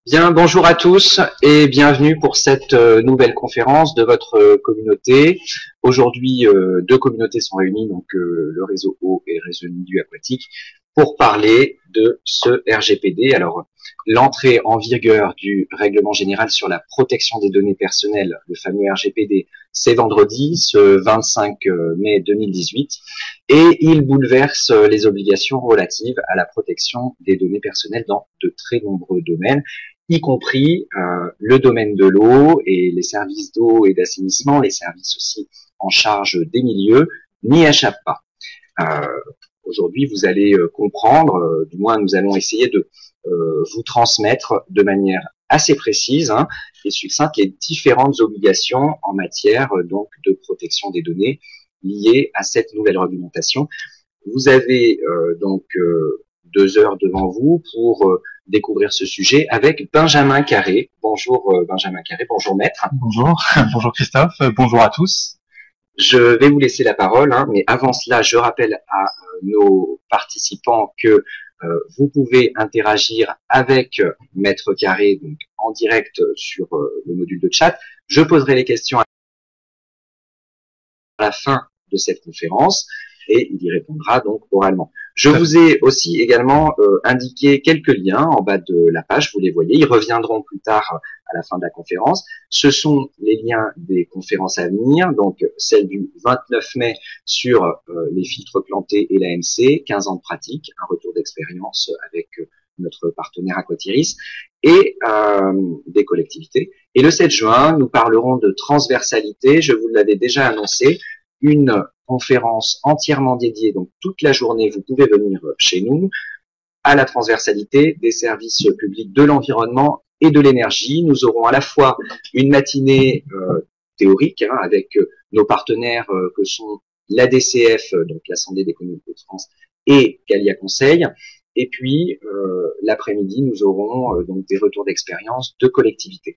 Bien, bonjour à tous et bienvenue pour cette nouvelle conférence de votre communauté. Aujourd'hui, deux communautés sont réunies, donc le réseau eau et le réseau milieu aquatique, pour parler de ce RGPD. Alors, l'entrée en vigueur du règlement général sur la protection des données personnelles, le fameux RGPD, c'est vendredi, ce 25 mai 2018, et il bouleverse les obligations relatives à la protection des données personnelles dans de très nombreux domaines, y compris le domaine de l'eau et les services d'eau et d'assainissement, les services aussi en charge des milieux, n'y échappent pas. Aujourd'hui, vous allez comprendre, du moins nous allons essayer de vous transmettre de manière assez précise et succincte les différentes obligations en matière donc de protection des données liées à cette nouvelle réglementation. Vous avez donc 2 heures devant vous pour découvrir ce sujet avec Benjamin Carré. Bonjour Benjamin Carré, bonjour maître. Bonjour, bonjour Christophe, bonjour à tous. Je vais vous laisser la parole, mais avant cela, je rappelle à nos participants que vous pouvez interagir avec Maître Carré donc en direct sur le module de chat. Je poserai les questions à la fin de cette conférence et il y répondra donc oralement. Je vous ai aussi également indiqué quelques liens en bas de la page, vous les voyez, ils reviendront plus tard à la fin de la conférence. Ce sont les liens des conférences à venir, donc celle du 29 mai sur les filtres plantés et l'AMC, 15 ans de pratique, un retour d'expérience avec notre partenaire Aquatiris et des collectivités. Et le 7 juin, nous parlerons de transversalité, je vous l'avais déjà annoncé, une conférence entièrement dédiée, donc toute la journée, vous pouvez venir chez nous, à la transversalité des services publics de l'environnement et de l'énergie. Nous aurons à la fois une matinée théorique avec nos partenaires que sont l'ADCF, donc l'Assemblée des communautés de France, et Galia Conseil. Et puis, l'après-midi, nous aurons donc des retours d'expérience de collectivités.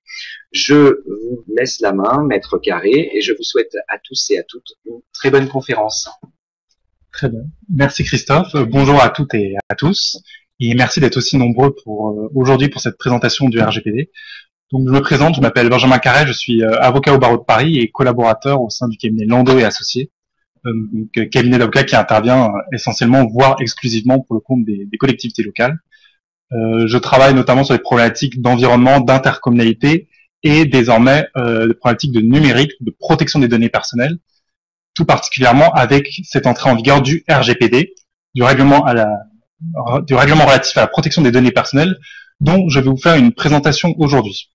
Je vous laisse la main, Maître Carré, et je vous souhaite à tous et à toutes une très bonne conférence. Très bien. Merci Christophe. Bonjour à toutes et à tous. Et merci d'être aussi nombreux pour aujourd'hui pour cette présentation du RGPD. Donc, je me présente, je m'appelle Benjamin Carré, je suis avocat au barreau de Paris et collaborateur au sein du cabinet Landau et Associés. Donc, cabinet d'avocats qui intervient essentiellement, voire exclusivement pour le compte des collectivités locales. Je travaille notamment sur les problématiques d'environnement, d'intercommunalité et désormais des problématiques de numérique, de protection des données personnelles, tout particulièrement avec cette entrée en vigueur du RGPD, du règlement relatif à la protection des données personnelles, dont je vais vous faire une présentation aujourd'hui.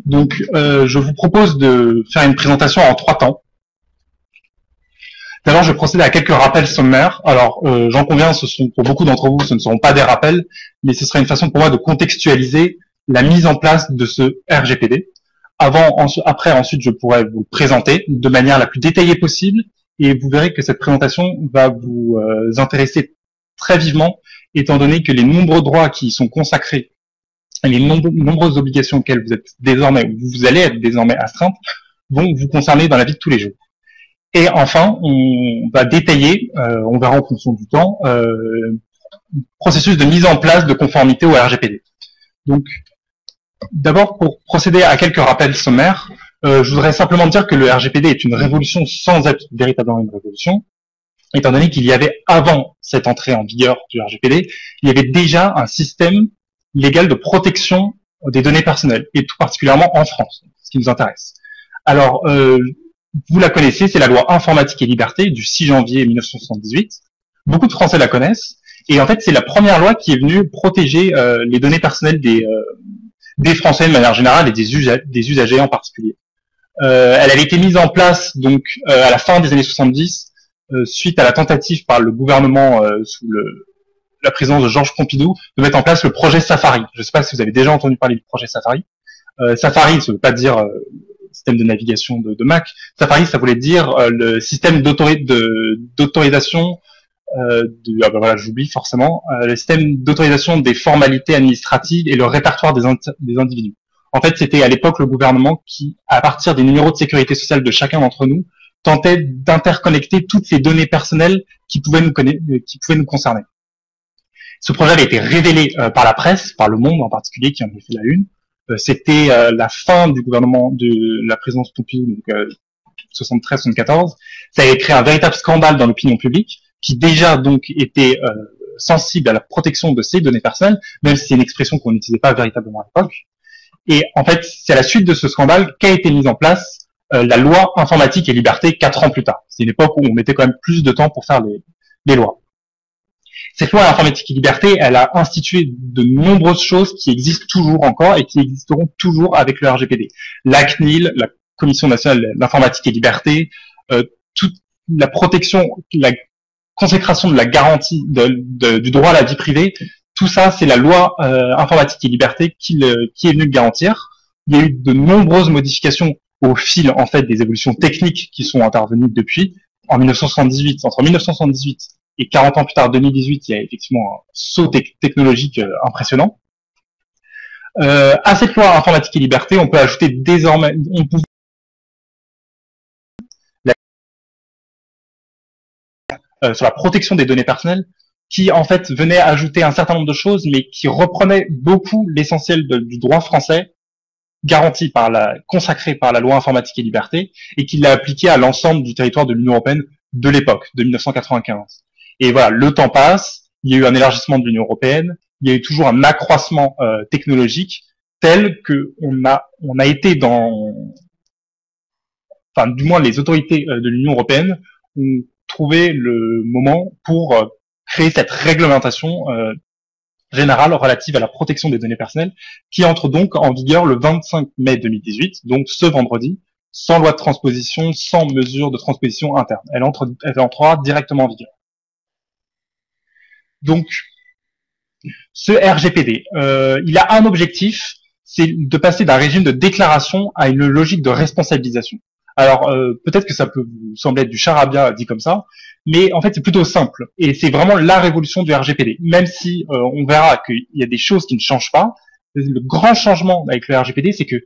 Donc, je vous propose de faire une présentation en 3 temps. D'abord, je vais procéder à quelques rappels sommaires. Alors, j'en conviens, pour beaucoup d'entre vous, ce ne seront pas des rappels, mais ce sera une façon pour moi de contextualiser la mise en place de ce RGPD. Ensuite, je pourrai vous présenter de manière la plus détaillée possible, et vous verrez que cette présentation va vous intéresser très vivement, étant donné que les nombreux droits qui y sont consacrés, et les nombreuses obligations auxquelles vous allez être désormais astreintes, vont vous concerner dans la vie de tous les jours. Et enfin, on va détailler, on verra en fonction du temps, processus de mise en place de conformité au RGPD. Donc, d'abord, pour procéder à quelques rappels sommaires, je voudrais simplement dire que le RGPD est une révolution sans être véritablement une révolution, étant donné qu'il y avait, avant cette entrée en vigueur du RGPD, il y avait déjà un système légal de protection des données personnelles, et tout particulièrement en France, ce qui nous intéresse. Alors, vous la connaissez, c'est la loi Informatique et Liberté du 6 janvier 1978. Beaucoup de Français la connaissent. Et en fait, c'est la première loi qui est venue protéger les données personnelles des Français de manière générale et des usagers en particulier. Elle avait été mise en place donc à la fin des années 70 suite à la tentative par le gouvernement sous la présidence de Georges Pompidou de mettre en place le projet Safari. Je ne sais pas si vous avez déjà entendu parler du projet Safari. Safari, ça ne veut pas dire système de navigation de Mac. Safari, ça voulait dire le système d'autorisation voilà, j'oublie forcément le système d'autorisation des formalités administratives et le répertoire des individus. En fait, c'était à l'époque le gouvernement qui, à partir des numéros de sécurité sociale de chacun d'entre nous, tentait d'interconnecter toutes les données personnelles qui pouvaient nous concerner. Ce projet avait été révélé par la presse, par Le Monde en particulier, qui en avait fait la une. C'était la fin du gouvernement de la présidence Pompidou, donc 73-74. Ça avait créé un véritable scandale dans l'opinion publique, qui déjà donc était sensible à la protection de ces données personnelles, même si c'est une expression qu'on n'utilisait pas véritablement à l'époque. Et en fait, c'est à la suite de ce scandale qu'a été mise en place la loi informatique et liberté 4 ans plus tard. C'est une époque où on mettait quand même plus de temps pour faire les lois. Cette loi informatique et liberté, elle a institué de nombreuses choses qui existent toujours encore et qui existeront toujours avec le RGPD. La CNIL, la Commission nationale de l'informatique et liberté, toute la protection, la consécration de la garantie du droit à la vie privée, tout ça, c'est la loi informatique et liberté qui est venue le garantir. Il y a eu de nombreuses modifications au fil en fait des évolutions techniques qui sont intervenues depuis. En 1978, entre 1978 et 40 ans plus tard, 2018, il y a effectivement un saut technologique impressionnant. À cette loi informatique et liberté, on peut ajouter désormais sur la protection des données personnelles, qui en fait venait ajouter un certain nombre de choses, mais qui reprenait beaucoup l'essentiel du droit français, consacré par la loi informatique et liberté, et qui l'a appliqué à l'ensemble du territoire de l'Union européenne de l'époque, de 1995. Et voilà, le temps passe, il y a eu un élargissement de l'Union européenne, il y a eu toujours un accroissement technologique tel que on a été enfin du moins les autorités de l'Union européenne ont trouvé le moment pour créer cette réglementation générale relative à la protection des données personnelles, qui entre donc en vigueur le 25 mai 2018, donc ce vendredi, sans loi de transposition, sans mesure de transposition interne. Elle entrera directement en vigueur. Donc, ce RGPD, il a un objectif, c'est de passer d'un régime de déclaration à une logique de responsabilisation. Alors, peut-être que ça peut vous sembler être du charabia dit comme ça, mais en fait, c'est plutôt simple. Et c'est vraiment la révolution du RGPD. Même si on verra qu'il y a des choses qui ne changent pas, le grand changement avec le RGPD, c'est que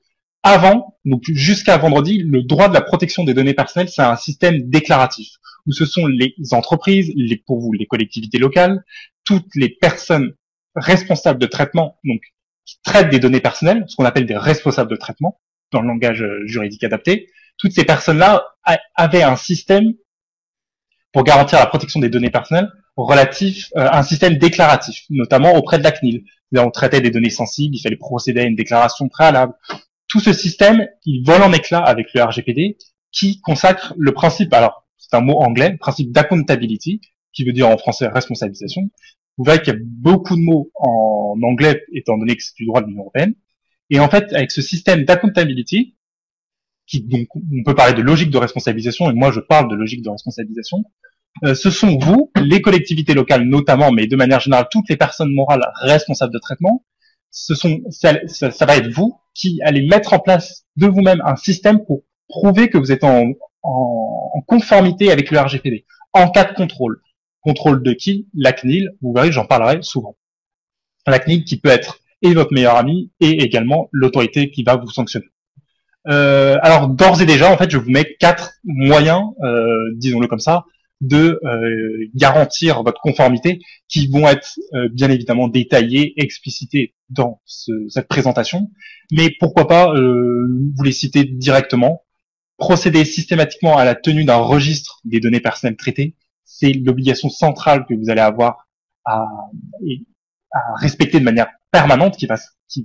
avant, donc jusqu'à vendredi, le droit de la protection des données personnelles, c'est un système déclaratif, où ce sont les entreprises, pour vous, les collectivités locales, toutes les personnes responsables de traitement, donc qui traitent des données personnelles, ce qu'on appelle des responsables de traitement, dans le langage juridique adapté, toutes ces personnes-là avaient un système pour garantir la protection des données personnelles relatif à un système déclaratif, notamment auprès de la CNIL. Là, on traitait des données sensibles, il fallait procéder à une déclaration préalable. Tout ce système, il vole en éclats avec le RGPD, qui consacre le principe, alors c'est un mot anglais, le principe d'accountability, qui veut dire en français responsabilisation. Vous verrez qu'il y a beaucoup de mots en anglais, étant donné que c'est du droit de l'Union européenne. Et en fait, avec ce système d'accountability, donc on peut parler de logique de responsabilisation, et moi je parle de logique de responsabilisation, ce sont vous, les collectivités locales notamment, mais de manière générale toutes les personnes morales responsables de traitement, ça va être vous qui allez mettre en place de vous-même un système pour prouver que vous êtes en conformité avec le RGPD, en cas de contrôle. Contrôle de qui? La CNIL, vous verrez, j'en parlerai souvent. La CNIL qui peut être et votre meilleur ami et également l'autorité qui va vous sanctionner. Alors d'ores et déjà, en fait, je vous mets 4 moyens, disons-le comme ça, de garantir votre conformité, qui vont être bien évidemment détaillés, explicités dans cette présentation. Mais pourquoi pas vous les citer directement. Procéder systématiquement à la tenue d'un registre des données personnelles traitées, c'est l'obligation centrale que vous allez avoir à respecter de manière permanente,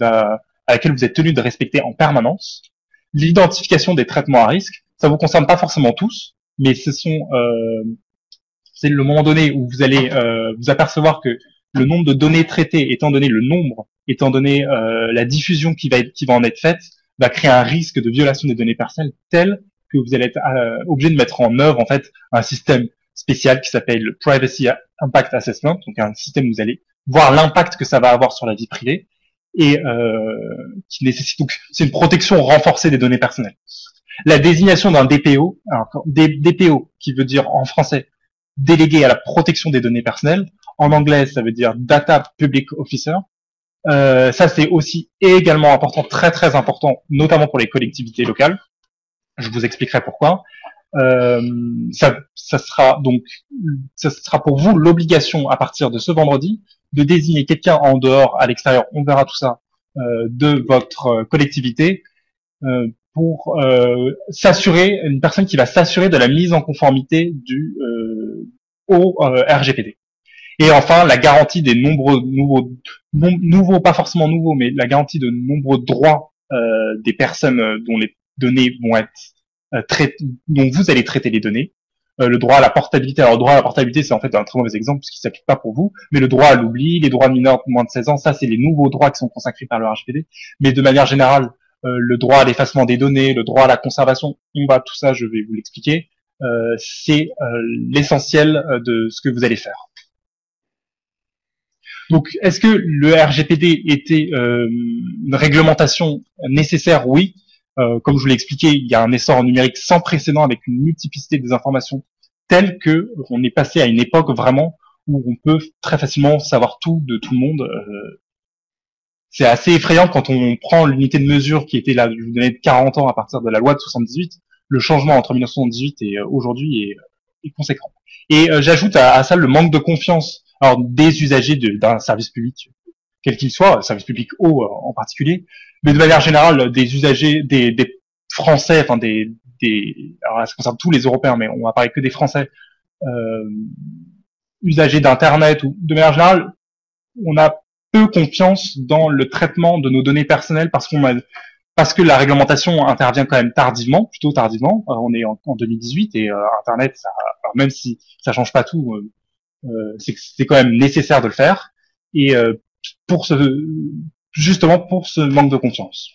à laquelle vous êtes tenu de respecter en permanence. L'identification des traitements à risque, ça vous concerne pas forcément tous, mais c'est le moment donné où vous allez vous apercevoir que le nombre de données traitées, étant donné la diffusion qui va en être faite, va créer un risque de violation des données personnelles tel que vous allez être obligé de mettre en œuvre en fait un système spécial qui s'appelle le Privacy Impact Assessment, donc un système où vous allez voir l'impact que ça va avoir sur la vie privée et qui nécessite donc c'est une protection renforcée des données personnelles. La désignation d'un DPO, alors DPO qui veut dire en français délégué à la protection des données personnelles, en anglais ça veut dire Data Public Officer. Ça c'est aussi également important, très très important, notamment pour les collectivités locales. Je vous expliquerai pourquoi. Ça sera donc, ça sera pour vous l'obligation à partir de ce vendredi de désigner quelqu'un en dehors, à l'extérieur, on verra tout ça, de votre collectivité, pour s'assurer, une personne qui va s'assurer de la mise en conformité au RGPD. Et enfin, la garantie des nombreux nouveaux, pas forcément nouveaux, mais la garantie de nombreux droits des personnes dont les données vont être dont vous allez traiter les données. Le droit à la portabilité. Alors, le droit à la portabilité, c'est en fait un très mauvais exemple puisqu'il s'applique pas pour vous. Mais le droit à l'oubli, les droits de mineurs de moins de 16 ans, ça, c'est les nouveaux droits qui sont consacrés par le RGPD. Mais de manière générale, le droit à l'effacement des données, le droit à la conservation, tout ça, je vais vous l'expliquer. C'est l'essentiel de ce que vous allez faire. Donc, est-ce que le RGPD était une réglementation nécessaire? Oui. Comme je vous l'ai expliqué, il y a un essor numérique sans précédent avec une multiplicité des informations telle que on est passé à une époque vraiment où on peut très facilement savoir tout de tout le monde. C'est assez effrayant quand on prend l'unité de mesure qui était là, je vous donnais de 40 ans à partir de la loi de 78. Le changement entre 1978 et aujourd'hui est conséquent. Et j'ajoute à ça le manque de confiance des usagers d'un service public, quel qu'il soit, service public haut en particulier, mais de manière générale des usagers, des Français, enfin alors là, ça concerne tous les Européens, mais on va parler que des Français, usagers d'Internet ou de manière générale, on a peu confiance dans le traitement de nos données personnelles parce que la réglementation intervient quand même tardivement, plutôt tardivement. On est en 2018 et Internet, même si ça change pas tout, c'est quand même nécessaire de le faire. Et justement pour ce manque de confiance.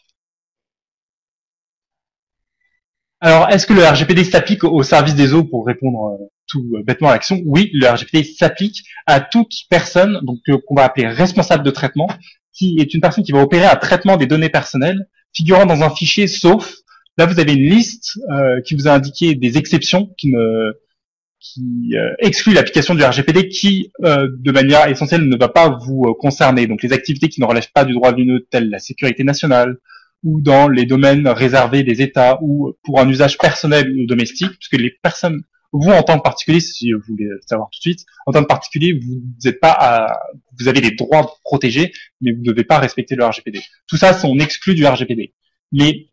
Alors, est-ce que le RGPD s'applique au service des eaux pour répondre tout bêtement à l'action? Oui, le RGPD s'applique à toute personne donc qu'on va appeler responsable de traitement, qui est une personne qui va opérer un traitement des données personnelles figurant dans un fichier, sauf là vous avez une liste qui vous a indiqué des exceptions qui exclut l'application du RGPD qui, de manière essentielle, ne va pas vous concerner. Donc les activités qui ne relèvent pas du droit de l'Union, telles la sécurité nationale, ou dans les domaines réservés des États, ou pour un usage personnel ou domestique, puisque les personnes, vous en tant que particulier, si vous voulez savoir tout de suite, en tant que particulier, vous avez des droits protégés, mais vous ne devez pas respecter le RGPD. Tout ça, on exclut du RGPD. Mais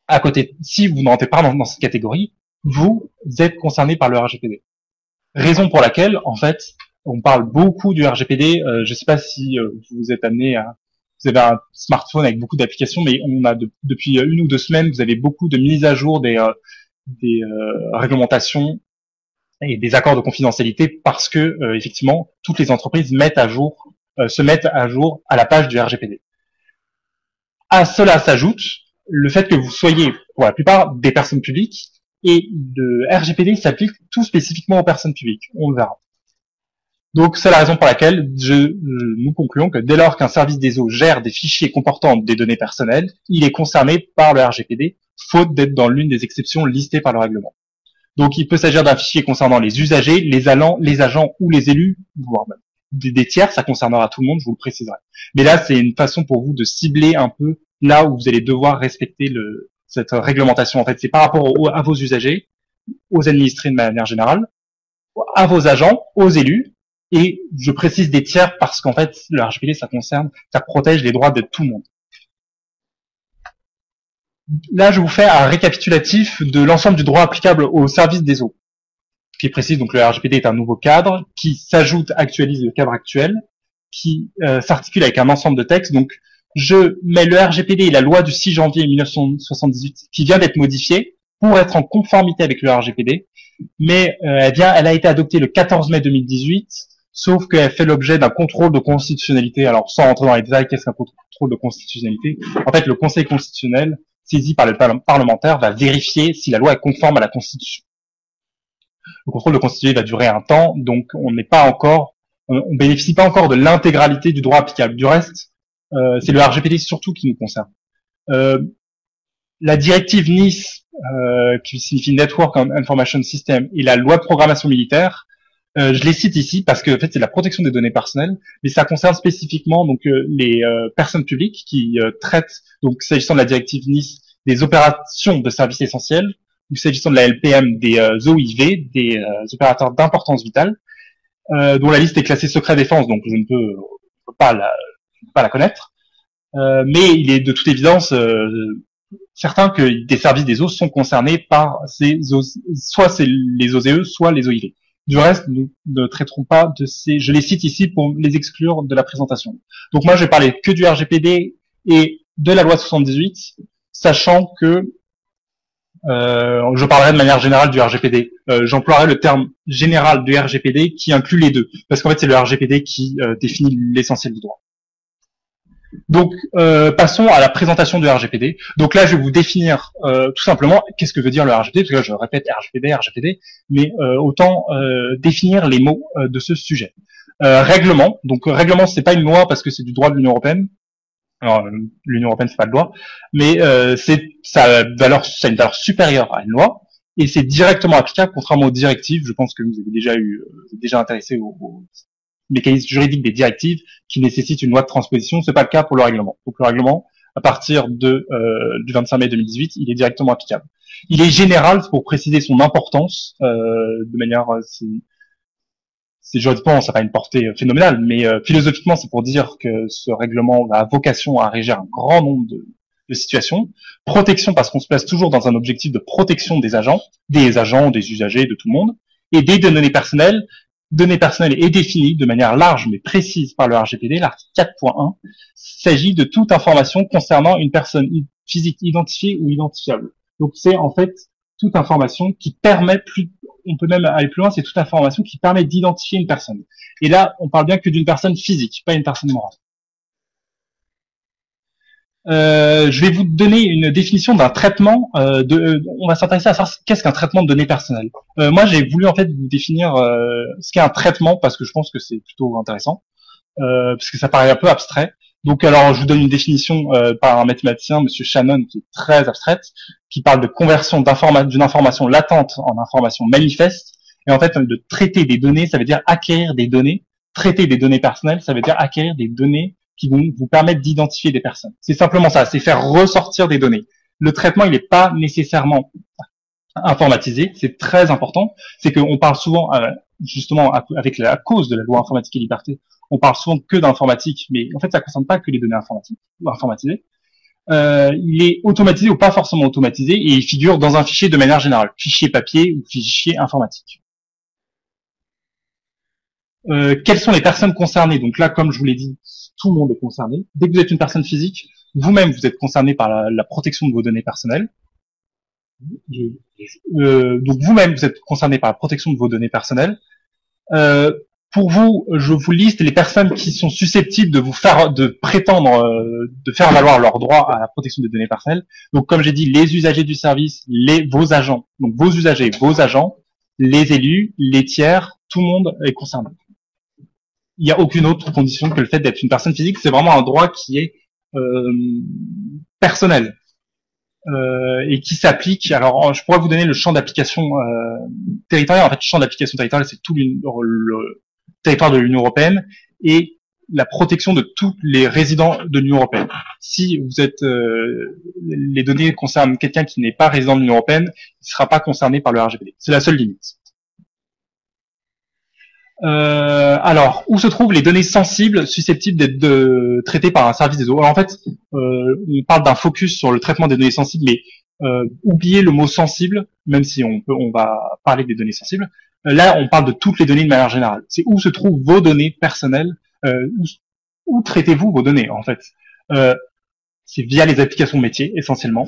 à côté, si vous n'entrez pas dans cette catégorie, vous êtes concerné par le RGPD. Raison pour laquelle, en fait, on parle beaucoup du RGPD. Je ne sais pas si vous êtes amené vous avez un smartphone avec beaucoup d'applications, mais depuis 1 ou 2 semaines, vous avez beaucoup de mises à jour des réglementations et des accords de confidentialité parce que effectivement, toutes les entreprises se mettent à jour à la page du RGPD. À cela s'ajoute le fait que vous soyez, pour la plupart, des personnes publiques. Et le RGPD s'applique tout spécifiquement aux personnes publiques. On le verra. Donc, c'est la raison pour laquelle nous concluons que dès lors qu'un service des eaux gère des fichiers comportant des données personnelles, il est concerné par le RGPD, faute d'être dans l'une des exceptions listées par le règlement. Donc, il peut s'agir d'un fichier concernant les usagers, les agents ou les élus, voire même des tiers, ça concernera tout le monde, je vous le préciserai. Mais là, c'est une façon pour vous de cibler un peu là où vous allez devoir respecter cette réglementation. En fait, c'est par rapport à vos usagers, aux administrés de manière générale, à vos agents, aux élus, et je précise des tiers parce qu'en fait, le RGPD, ça protège les droits de tout le monde. Là, je vous fais un récapitulatif de l'ensemble du droit applicable au service des eaux, qui précise donc le RGPD est un nouveau cadre qui actualise le cadre actuel, qui s'articule avec un ensemble de textes. Donc, je mets le RGPD et la loi du 6 janvier 1978 qui vient d'être modifiée pour être en conformité avec le RGPD, mais elle a été adoptée le 14 mai 2018, sauf qu'elle fait l'objet d'un contrôle de constitutionnalité. Alors, sans rentrer dans les détails, qu'est-ce qu'un contrôle de constitutionnalité? En fait, le Conseil constitutionnel, saisi par le parlementaire, va vérifier si la loi est conforme à la Constitution. Le contrôle de constitutionnalité va durer un temps, donc on bénéficie pas encore de l'intégralité du droit applicable. Du reste, c'est le RGPD surtout qui nous concerne. La directive Nice, qui signifie Network on Information System, et la loi de programmation militaire, je les cite ici parce que en fait c'est la protection des données personnelles, mais ça concerne spécifiquement donc les personnes publiques qui traitent, donc s'agissant de la directive Nice, des opérations de services essentiels, ou s'agissant de la LPM des OIV, des opérateurs d'importance vitale, dont la liste est classée secret défense, donc je ne peux pas la connaître. Mais il est de toute évidence certain que des services des eaux sont concernés par soit c'est les OZE, soit les OIV. Du reste, nous ne traiterons pas de ces, je les cite ici pour les exclure de la présentation. Donc moi, je vais parler que du RGPD et de la loi 78, sachant que je parlerai de manière générale du RGPD. J'emploierai le terme général du RGPD qui inclut les deux, parce qu'en fait, c'est le RGPD qui définit l'essentiel du droit. Donc, passons à la présentation du RGPD. Donc là, je vais vous définir tout simplement qu'est-ce que veut dire le RGPD, parce que là, je répète RGPD, mais autant définir les mots de ce sujet. Règlement. Donc, règlement, c'est pas une loi parce que c'est du droit de l'Union européenne. Alors, l'Union européenne, c'est pas de loi, mais ça a une valeur supérieure à une loi, et c'est directement applicable, contrairement aux directives. Je pense que vous avez déjà intéressé aux mécanismes juridiques des directives qui nécessitent une loi de transposition. C'est pas le cas pour le règlement. Donc le règlement, à partir du 25 mai 2018, il est directement applicable. Il est général pour préciser son importance de manière, c'est juridiquement, ça n'a pas une portée phénoménale, mais philosophiquement, c'est pour dire que ce règlement a vocation à régir un grand nombre de situations. Protection, parce qu'on se place toujours dans un objectif de protection des agents, des usagers, de tout le monde, et des données personnelles. Données personnelles est définie de manière large mais précise par le RGPD, l'article 4.1. Il s'agit de toute information concernant une personne physique identifiée ou identifiable. Donc c'est en fait toute information qui permet on peut même aller plus loin, c'est toute information qui permet d'identifier une personne. Et là, on parle bien que d'une personne physique, pas une personne morale. Je vais vous donner une définition d'un traitement. On va s'intéresser à savoir qu'est-ce qu'un traitement de données personnelles. Moi, j'ai voulu en fait vous définir ce qu'est un traitement parce que je pense que c'est plutôt intéressant, parce que ça paraît un peu abstrait. Donc, alors, je vous donne une définition par un mathématicien, Monsieur Shannon, qui est très abstraite, qui parle de conversion d'une information latente en information manifeste. Et en fait, de traiter des données, ça veut dire acquérir des données. Traiter des données personnelles, ça veut dire acquérir des données qui vont vous permettre d'identifier des personnes. C'est simplement ça, c'est faire ressortir des données. Le traitement, il n'est pas nécessairement informatisé, c'est très important. C'est qu'on parle souvent, justement, avec la cause de la loi informatique et liberté, on parle souvent que d'informatique, mais en fait, ça ne concerne pas que les données informatiques ou informatisées. Il est automatisé ou pas forcément automatisé, et il figure dans un fichier de manière générale, fichier papier ou fichier informatique. Quelles sont les personnes concernées? Donc là, comme je vous l'ai dit, tout le monde est concerné. Dès que vous êtes une personne physique, vous-même, vous êtes concerné par la protection de vos données personnelles. Donc vous-même, vous êtes concerné par la protection de vos données personnelles. Pour vous, je vous liste les personnes qui sont susceptibles de prétendre, de faire valoir leur droit à la protection des données personnelles. Donc, comme j'ai dit, les usagers du service, vos agents, donc vos usagers, vos agents, les élus, les tiers, tout le monde est concerné. Il n'y a aucune autre condition que le fait d'être une personne physique. C'est vraiment un droit qui est personnel et qui s'applique. Alors, je pourrais vous donner le champ d'application territorial. En fait, le champ d'application territorial, c'est tout le territoire de l'Union européenne et la protection de tous les résidents de l'Union européenne. Si vous êtes, les données concernent quelqu'un qui n'est pas résident de l'Union européenne, il ne sera pas concerné par le RGPD. C'est la seule limite. Alors, où se trouvent les données sensibles susceptibles d'être traitées par un service des eaux? Alors, en fait, on parle d'un focus sur le traitement des données sensibles, mais oubliez le mot sensible, même si on va parler des données sensibles. Là, on parle de toutes les données de manière générale. C'est où se trouvent vos données personnelles, où traitez-vous vos données, en fait. C'est via les applications métiers, essentiellement.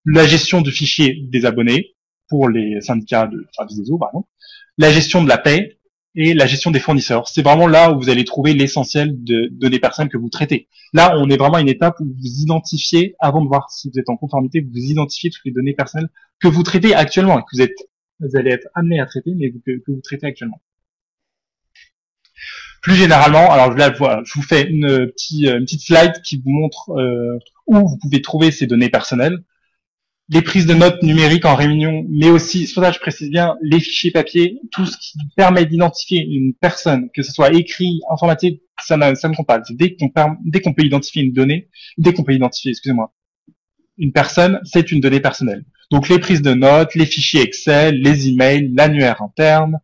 La gestion du fichier des abonnés, pour les syndicats de services des eaux, par exemple. La gestion de la paie, et la gestion des fournisseurs. C'est vraiment là où vous allez trouver l'essentiel de données personnelles que vous traitez. Là, on est vraiment à une étape où vous identifiez, avant de voir si vous êtes en conformité, vous identifiez toutes les données personnelles que vous traitez actuellement et que vous allez être amené à traiter, mais que vous traitez actuellement. Plus généralement, alors là, voilà, je vous fais une petite slide qui vous montre où vous pouvez trouver ces données personnelles. Les prises de notes numériques en réunion, mais aussi, c'est pour ça que je précise bien, les fichiers papier, tout ce qui permet d'identifier une personne, que ce soit écrit, informatique, ça ne compte pas. Dès qu'on peut identifier une donnée, excusez-moi, une personne, c'est une donnée personnelle. Donc les prises de notes, les fichiers Excel, les emails, l'annuaire interne,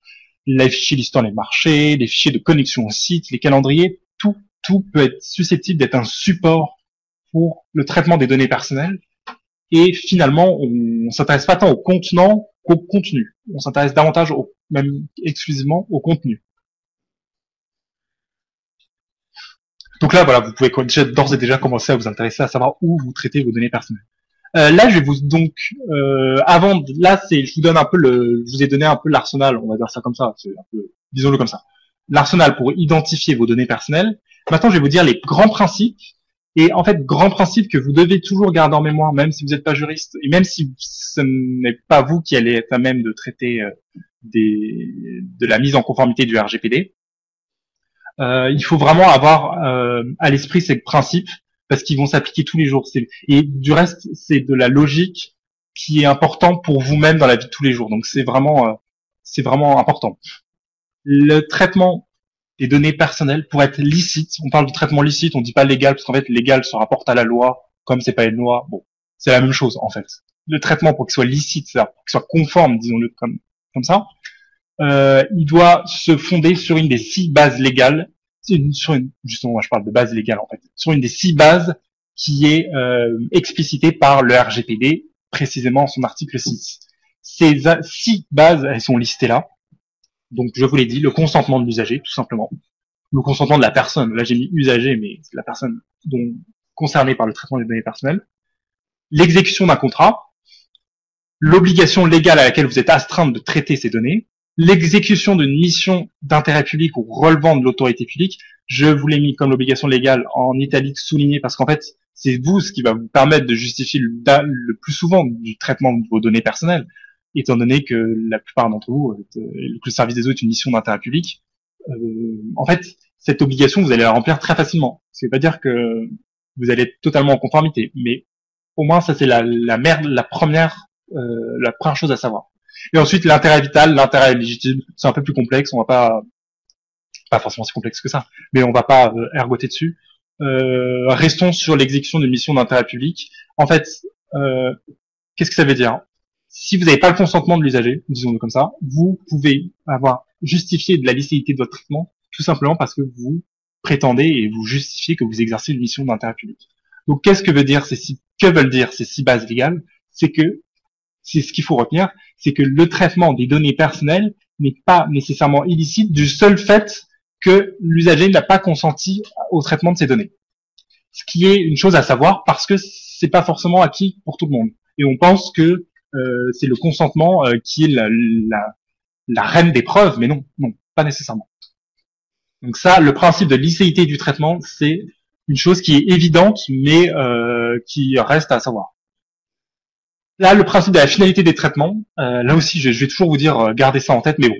les fichiers listant les marchés, les fichiers de connexion au site, les calendriers, tout peut être susceptible d'être un support pour le traitement des données personnelles. Et finalement, on s'intéresse pas tant au contenant qu'au contenu. On s'intéresse davantage, même exclusivement au contenu. Donc là, voilà, vous pouvez d'ores et déjà commencer à vous intéresser à savoir où vous traitez vos données personnelles. Là, je vais vous je vous donne un peu je vous ai donné un peu l'arsenal, on va dire ça comme ça, c'est un peu, disons-le comme ça. L'arsenal pour identifier vos données personnelles. Maintenant, je vais vous dire les grands principes. Et en fait, grands principes que vous devez toujours garder en mémoire, même si vous n'êtes pas juriste, et même si ce n'est pas vous qui allez être à même de traiter de la mise en conformité du RGPD. Il faut vraiment avoir à l'esprit ces principes parce qu'ils vont s'appliquer tous les jours. Et du reste, c'est de la logique qui est important pour vous-même dans la vie de tous les jours. Donc c'est vraiment important. Le traitement des données personnelles pour être licite, on parle de traitement licite, on dit pas légal parce qu'en fait légal se rapporte à la loi, comme c'est pas une loi. Bon, c'est la même chose en fait. Le traitement pour qu'il soit licite, c'est-à-dire pour qu'il soit conforme, disons-le comme ça. Il doit se fonder sur une des 6 bases légales, justement, moi je parle de base légale en fait, sur une des 6 bases qui est explicitée par le RGPD, précisément en son article 6. Ces 6 bases, elles sont listées là. Donc je vous l'ai dit, le consentement de l'usager, tout simplement. Le consentement de la personne, là j'ai mis usager, mais c'est la personne concernée par le traitement des données personnelles. L'exécution d'un contrat, l'obligation légale à laquelle vous êtes astreinte de traiter ces données, l'exécution d'une mission d'intérêt public ou relevant de l'autorité publique. Je vous l'ai mis comme l'obligation légale en italique souligné parce qu'en fait, c'est vous ce qui va vous permettre de justifier le plus souvent du traitement de vos données personnelles, étant donné que la plupart d'entre vous, que le service des eaux est une mission d'intérêt public. En fait, cette obligation, vous allez la remplir très facilement. Ça veut pas dire que vous allez être totalement en conformité, mais au moins ça c'est la première chose à savoir. Et ensuite, l'intérêt vital, l'intérêt légitime, c'est un peu plus complexe. On va pas forcément si complexe que ça, mais on va pas ergoter dessus. Restons sur l'exécution d'une mission d'intérêt public. En fait, qu'est-ce que ça veut dire? Si vous n'avez pas le consentement de l'usager, disons-le comme ça, vous pouvez avoir justifié de la licéité de votre traitement, tout simplement parce que vous prétendez et vous justifiez que vous exercez une mission d'intérêt public. Donc, que veulent dire ces 6 bases légales? C'est ce qu'il faut retenir, c'est que le traitement des données personnelles n'est pas nécessairement illicite du seul fait que l'usager n'a pas consenti au traitement de ces données. Ce qui est une chose à savoir parce que c'est pas forcément acquis pour tout le monde. Et on pense que c'est le consentement qui est la reine des preuves, mais non, pas nécessairement. Donc ça, le principe de licéité du traitement, c'est une chose qui est évidente, mais qui reste à savoir. Là, le principe de la finalité des traitements, là aussi, je vais toujours vous dire, gardez ça en tête, mais bon,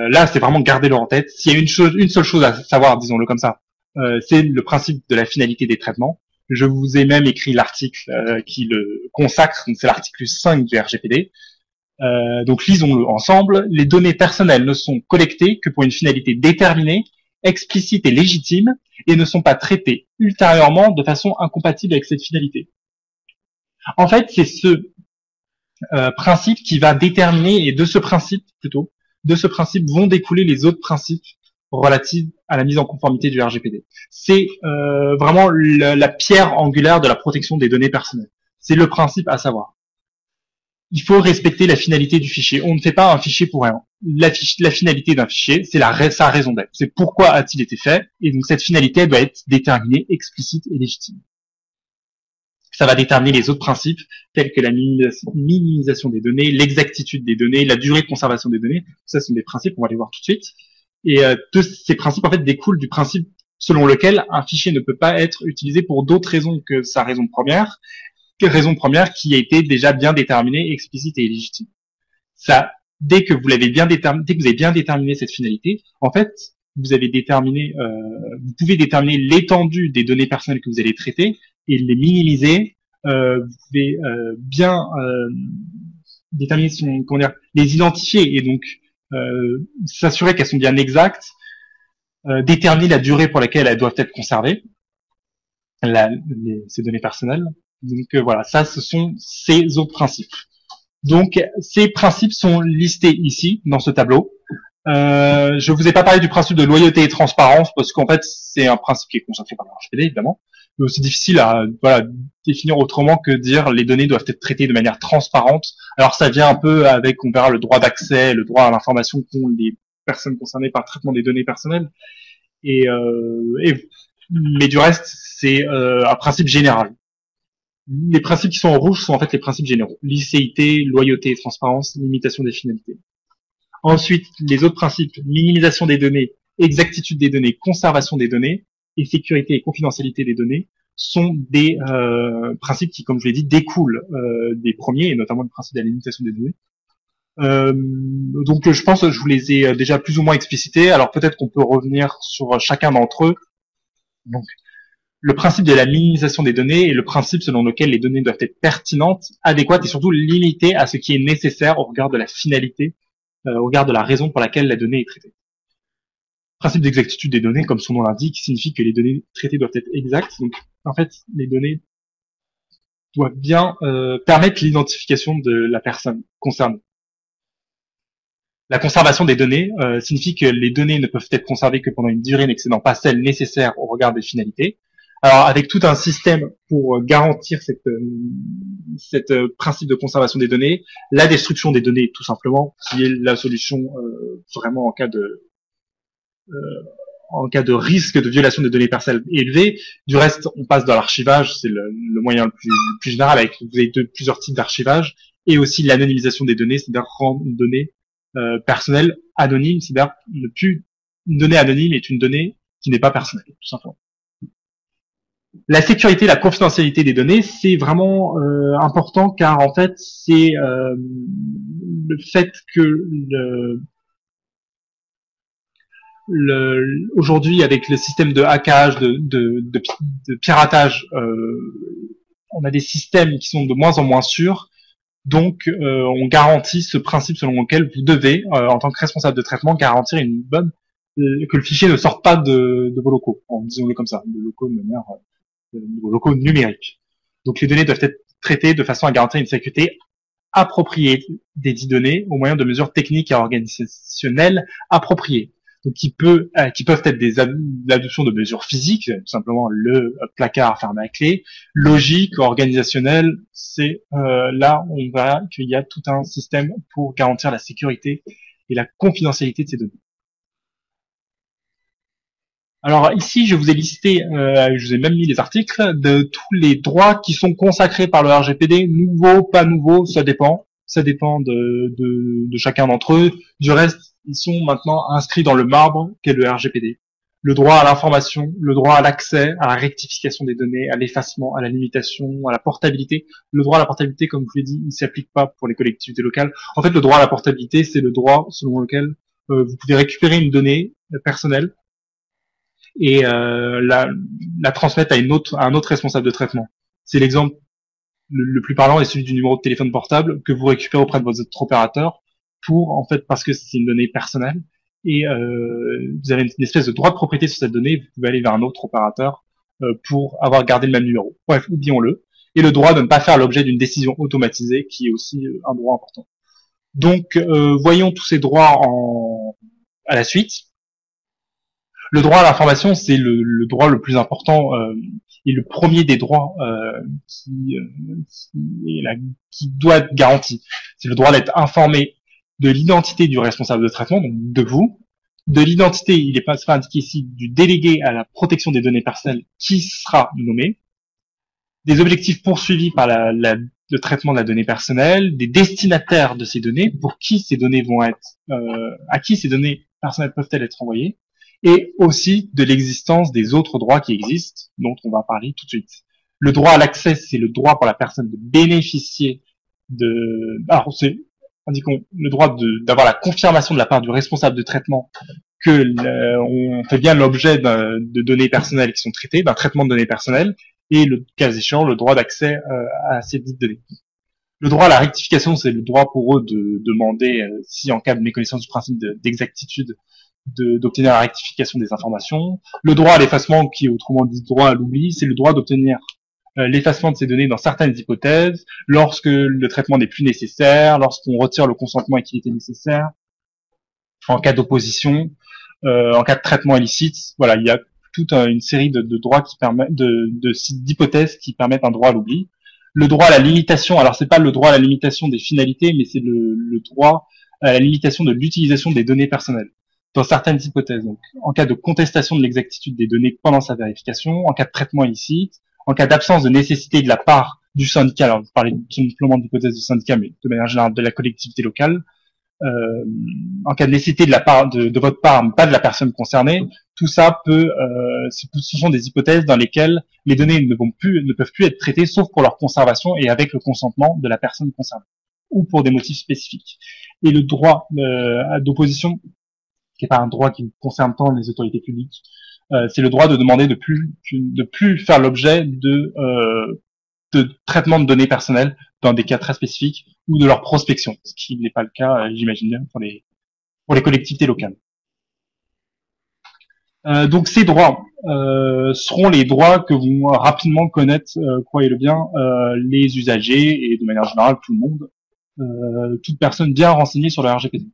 là, c'est vraiment garder-le en tête. S'il y a une seule chose à savoir, disons-le comme ça, c'est le principe de la finalité des traitements. Je vous ai même écrit l'article qui le consacre, donc c'est l'article 5 du RGPD. Donc lisons-le ensemble. Les données personnelles ne sont collectées que pour une finalité déterminée, explicite et légitime, et ne sont pas traitées ultérieurement de façon incompatible avec cette finalité. En fait, c'est ce principe qui va déterminer, et de ce principe vont découler les autres principes relatifs à la mise en conformité du RGPD. C'est vraiment la pierre angulaire de la protection des données personnelles. C'est le principe à savoir. Il faut respecter la finalité du fichier. On ne fait pas un fichier pour rien. La finalité d'un fichier, c'est sa raison d'être. C'est pourquoi a-t-il été fait, et donc cette finalité doit être déterminée, explicite et légitime. Ça va déterminer les autres principes, tels que la minimisation des données, l'exactitude des données, la durée de conservation des données. Ça, ce sont des principes, on va les voir tout de suite. Et ces principes, en fait, découlent du principe selon lequel un fichier ne peut pas être utilisé pour d'autres raisons que sa raison première qui a été déjà bien déterminée, explicite et légitime. Ça, dès que vous avez bien déterminé cette finalité, en fait, vous pouvez déterminer l'étendue des données personnelles que vous allez traiter et les minimiser. Vous pouvez bien déterminer les identifier et donc s'assurer qu'elles sont bien exactes, déterminer la durée pour laquelle elles doivent être conservées, ces données personnelles. Donc voilà, ça, ce sont ces autres principes. Donc, ces principes sont listés ici, dans ce tableau. Je vous ai pas parlé du principe de loyauté et transparence, parce qu'en fait, c'est un principe qui est consacré par le RGPD, évidemment. Mais c'est difficile à définir autrement que dire les données doivent être traitées de manière transparente. Alors, ça vient un peu avec, on verra, le droit d'accès, le droit à l'information qu'ont les personnes concernées par le traitement des données personnelles. Mais du reste, c'est un principe général. Les principes qui sont en rouge sont en fait les principes généraux. Licéité, loyauté et transparence, limitation des finalités. Ensuite, les autres principes, minimisation des données, exactitude des données, conservation des données, et sécurité et confidentialité des données, sont des principes qui, comme je l'ai dit, découlent des premiers, et notamment le principe de la limitation des données. Donc je pense que je vous les ai déjà plus ou moins explicités, alors peut-être qu'on peut revenir sur chacun d'entre eux. Donc, le principe de la minimisation des données est le principe selon lequel les données doivent être pertinentes, adéquates et surtout limitées à ce qui est nécessaire au regard de la finalité, au regard de la raison pour laquelle la donnée est traitée. Le principe d'exactitude des données, comme son nom l'indique, signifie que les données traitées doivent être exactes. Donc, en fait, les données doivent bien permettre l'identification de la personne concernée. La conservation des données signifie que les données ne peuvent être conservées que pendant une durée n'excédant pas celle nécessaire au regard des finalités. Alors, avec tout un système pour garantir cette principe de conservation des données, la destruction des données, tout simplement, qui est la solution vraiment en cas de risque de violation des données personnelles élevé. Du reste, on passe dans l'archivage, c'est le moyen le plus général, avec vous avez plusieurs types d'archivage, et aussi l'anonymisation des données, c'est-à-dire rendre une donnée personnelle anonyme, c'est-à-dire une donnée anonyme est une donnée qui n'est pas personnelle, tout simplement. La sécurité, la confidentialité des données, c'est vraiment important car en fait, c'est le fait que aujourd'hui, avec le système de hackage, de piratage, on a des systèmes qui sont de moins en moins sûrs. Donc, on garantit ce principe selon lequel vous devez, en tant que responsable de traitement, garantir que le fichier ne sorte pas de vos locaux, disons-le comme ça, de vos locaux numériques. Donc, les données doivent être traitées de façon à garantir une sécurité appropriée des dites données au moyen de mesures techniques et organisationnelles appropriées. Donc, qui peuvent être l'adoption de mesures physiques, tout simplement le placard fermé à clé, logique, organisationnel, c'est là on verra qu'il y a tout un système pour garantir la sécurité et la confidentialité de ces données. Alors ici, je vous ai listé, je vous ai même mis les articles de tous les droits qui sont consacrés par le RGPD, nouveaux, pas nouveaux, ça dépend de chacun d'entre eux. Du reste, ils sont maintenant inscrits dans le marbre qu'est le RGPD. Le droit à l'information, le droit à l'accès, à la rectification des données, à l'effacement, à la limitation, à la portabilité. Le droit à la portabilité, comme je vous l'ai dit, il ne s'applique pas pour les collectivités locales. En fait, le droit à la portabilité, c'est le droit selon lequel vous pouvez récupérer une donnée personnelle et la transmettre à un autre responsable de traitement. C'est l'exemple le plus parlant est celui du numéro de téléphone portable que vous récupérez auprès de votre opérateur en fait, parce que c'est une donnée personnelle et vous avez une espèce de droit de propriété sur cette donnée, vous pouvez aller vers un autre opérateur pour avoir gardé le même numéro. Bref, oublions-le. Et le droit de ne pas faire l'objet d'une décision automatisée qui est aussi un droit important. Donc, voyons tous ces droits à la suite. Le droit à l'information, c'est le droit le plus important et le premier des droits qui doit être garanti. C'est le droit d'être informé de l'identité du responsable de traitement, donc de vous, de l'identité, il n'est pas indiqué ici, du délégué à la protection des données personnelles qui sera nommé, des objectifs poursuivis par le traitement de la donnée personnelle, des destinataires de ces données, pour qui ces données vont être, à qui ces données personnelles peuvent-elles être envoyées, et aussi de l'existence des autres droits qui existent, dont on va parler tout de suite. Le droit à l'accès, c'est le droit pour la personne de bénéficier alors indiquons le droit d'avoir la confirmation de la part du responsable de traitement que on fait bien l'objet de données personnelles qui sont traitées, d'un traitement de données personnelles, et le cas échéant, le droit d'accès à ces dites données. Le droit à la rectification, c'est le droit pour eux de demander, si en cas de méconnaissance du principe d'exactitude, d'obtenir la rectification des informations. Le droit à l'effacement, qui est autrement dit droit à l'oubli, c'est le droit d'obtenir l'effacement de ces données dans certaines hypothèses, lorsque le traitement n'est plus nécessaire, lorsqu'on retire le consentement et qu'il était nécessaire, en cas d'opposition, en cas de traitement illicite. Voilà, il y a toute une série de droits qui permettent d'hypothèses qui permettent un droit à l'oubli. Le droit à la limitation, alors c'est pas le droit à la limitation des finalités, mais c'est le droit à la limitation de l'utilisation des données personnelles dans certaines hypothèses. Donc, en cas de contestation de l'exactitude des données pendant sa vérification, en cas de traitement illicite, en cas d'absence de nécessité de la part du syndicat, alors vous parlez simplement d'hypothèse du syndicat, mais de manière générale de la collectivité locale, en cas de nécessité de la part de votre part, mais pas de la personne concernée, tout ça ce sont des hypothèses dans lesquelles les données ne peuvent plus être traitées sauf pour leur conservation et avec le consentement de la personne concernée ou pour des motifs spécifiques. Et le droit d'opposition, qui n'est pas un droit qui concerne tant les autorités publiques, c'est le droit de demander de plus faire l'objet de traitement de données personnelles dans des cas très spécifiques ou de leur prospection, ce qui n'est pas le cas, j'imagine bien, pour les collectivités locales. Donc ces droits seront les droits que vont rapidement connaître, croyez-le bien, les usagers et de manière générale tout le monde, toute personne bien renseignée sur le RGPD.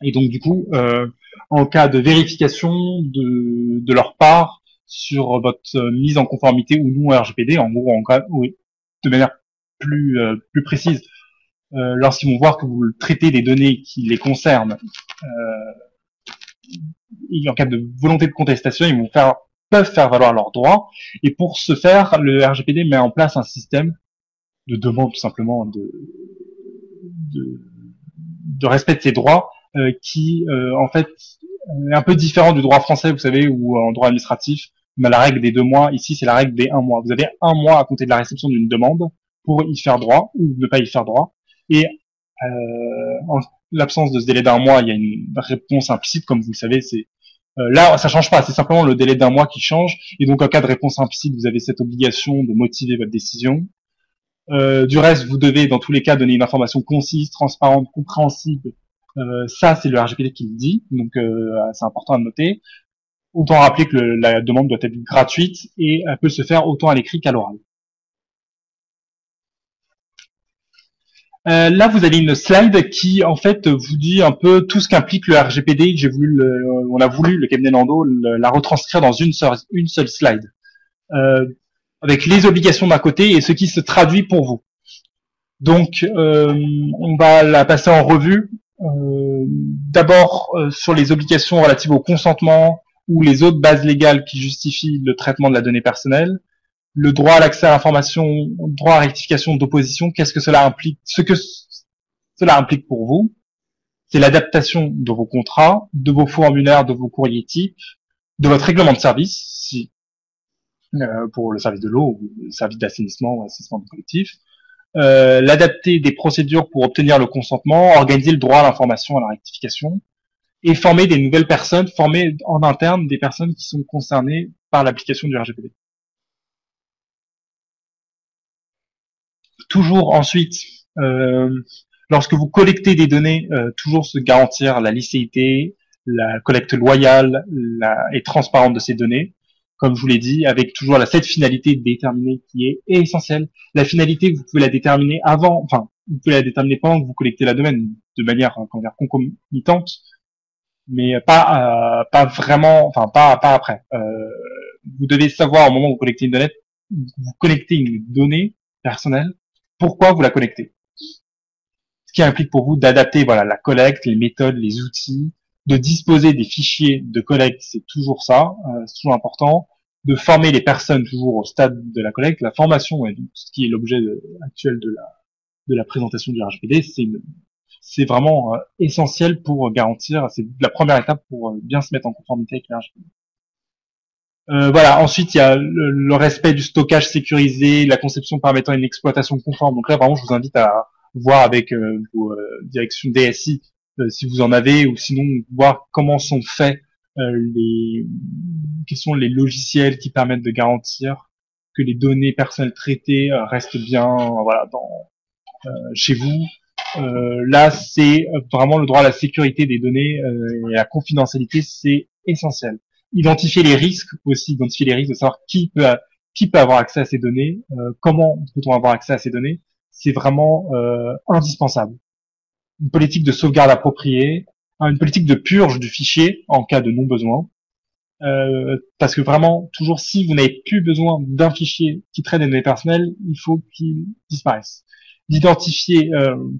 Et donc du coup, en cas de vérification de leur part sur votre mise en conformité ou non au RGPD, en gros, oui, de manière plus précise, lorsqu'ils vont voir que vous traitez des données qui les concernent, et en cas de volonté de contestation, peuvent faire valoir leurs droits. Et pour ce faire, le RGPD met en place un système de demande tout simplement de respect de ces droits, qui en fait est un peu différent du droit français, vous savez, ou en droit administratif, on a la règle des 2 mois. Ici, c'est la règle des 1 mois. Vous avez 1 mois à compter de la réception d'une demande pour y faire droit ou ne pas y faire droit. Et en l'absence de ce délai d'1 mois, il y a une réponse implicite, comme vous le savez. Là, ça change pas. C'est simplement le délai d'1 mois qui change. Et donc, en cas de réponse implicite, vous avez cette obligation de motiver votre décision. Du reste, vous devez, dans tous les cas, donner une information concise, transparente, compréhensible. Ça, c'est le RGPD qui le dit, donc c'est important à noter. Autant rappeler que la demande doit être gratuite et elle peut se faire autant à l'écrit qu'à l'oral. Là, vous avez une slide qui, en fait, vous dit un peu tout ce qu'implique le RGPD. On a voulu, le cabinet Lando, la retranscrire dans une seule slide, avec les obligations d'un côté et ce qui se traduit pour vous. Donc, on va la passer en revue. D'abord sur les obligations relatives au consentement ou les autres bases légales qui justifient le traitement de la donnée personnelle, le droit à l'accès à l'information, droit à rectification d'opposition, qu'est-ce que cela implique, ce que cela implique pour vous, c'est l'adaptation de vos contrats, de vos formulaires, de vos courriers types, de votre règlement de service, pour le service de l'eau ou le service d'assainissement ou assainissement collectif, l'adapter des procédures pour obtenir le consentement, organiser le droit à l'information, à la rectification, et former des nouvelles personnes, former en interne des personnes qui sont concernées par l'application du RGPD. Toujours ensuite, lorsque vous collectez des données, toujours se garantir la licéité, la collecte loyale et transparente de ces données. Comme je vous l'ai dit, avec toujours cette finalité déterminée qui est essentielle. La finalité, vous pouvez la déterminer vous pouvez la déterminer pendant que vous collectez la donnée de manière concomitante, mais pas vraiment, pas après. Vous devez savoir au moment où vous collectez une donnée personnelle, pourquoi vous la collectez. Ce qui implique pour vous d'adapter la collecte, les méthodes, les outils, de disposer des fichiers de collecte, c'est toujours ça, c'est toujours important, de former les personnes toujours au stade de la collecte, la formation, et ce qui est l'objet actuel de la présentation du RGPD, c'est vraiment essentiel pour garantir, c'est la première étape pour bien se mettre en conformité avec le RGPD. Ensuite il y a le respect du stockage sécurisé, la conception permettant une exploitation conforme. Donc là vraiment je vous invite à voir avec vos directions DSI si vous en avez, ou sinon voir comment sont faits quels sont les logiciels qui permettent de garantir que les données personnelles traitées restent bien chez vous. Là c'est vraiment le droit à la sécurité des données et à la confidentialité, c'est essentiel. Identifier les risques de savoir qui peut qui peut avoir accès à ces données, comment peut-on avoir accès à ces données, c'est vraiment indispensable. Une politique de sauvegarde appropriée, une politique de purge du fichier en cas de non-besoin, parce que vraiment, toujours, si vous n'avez plus besoin d'un fichier qui traite des données personnelles, il faut qu'il disparaisse. D'identifier,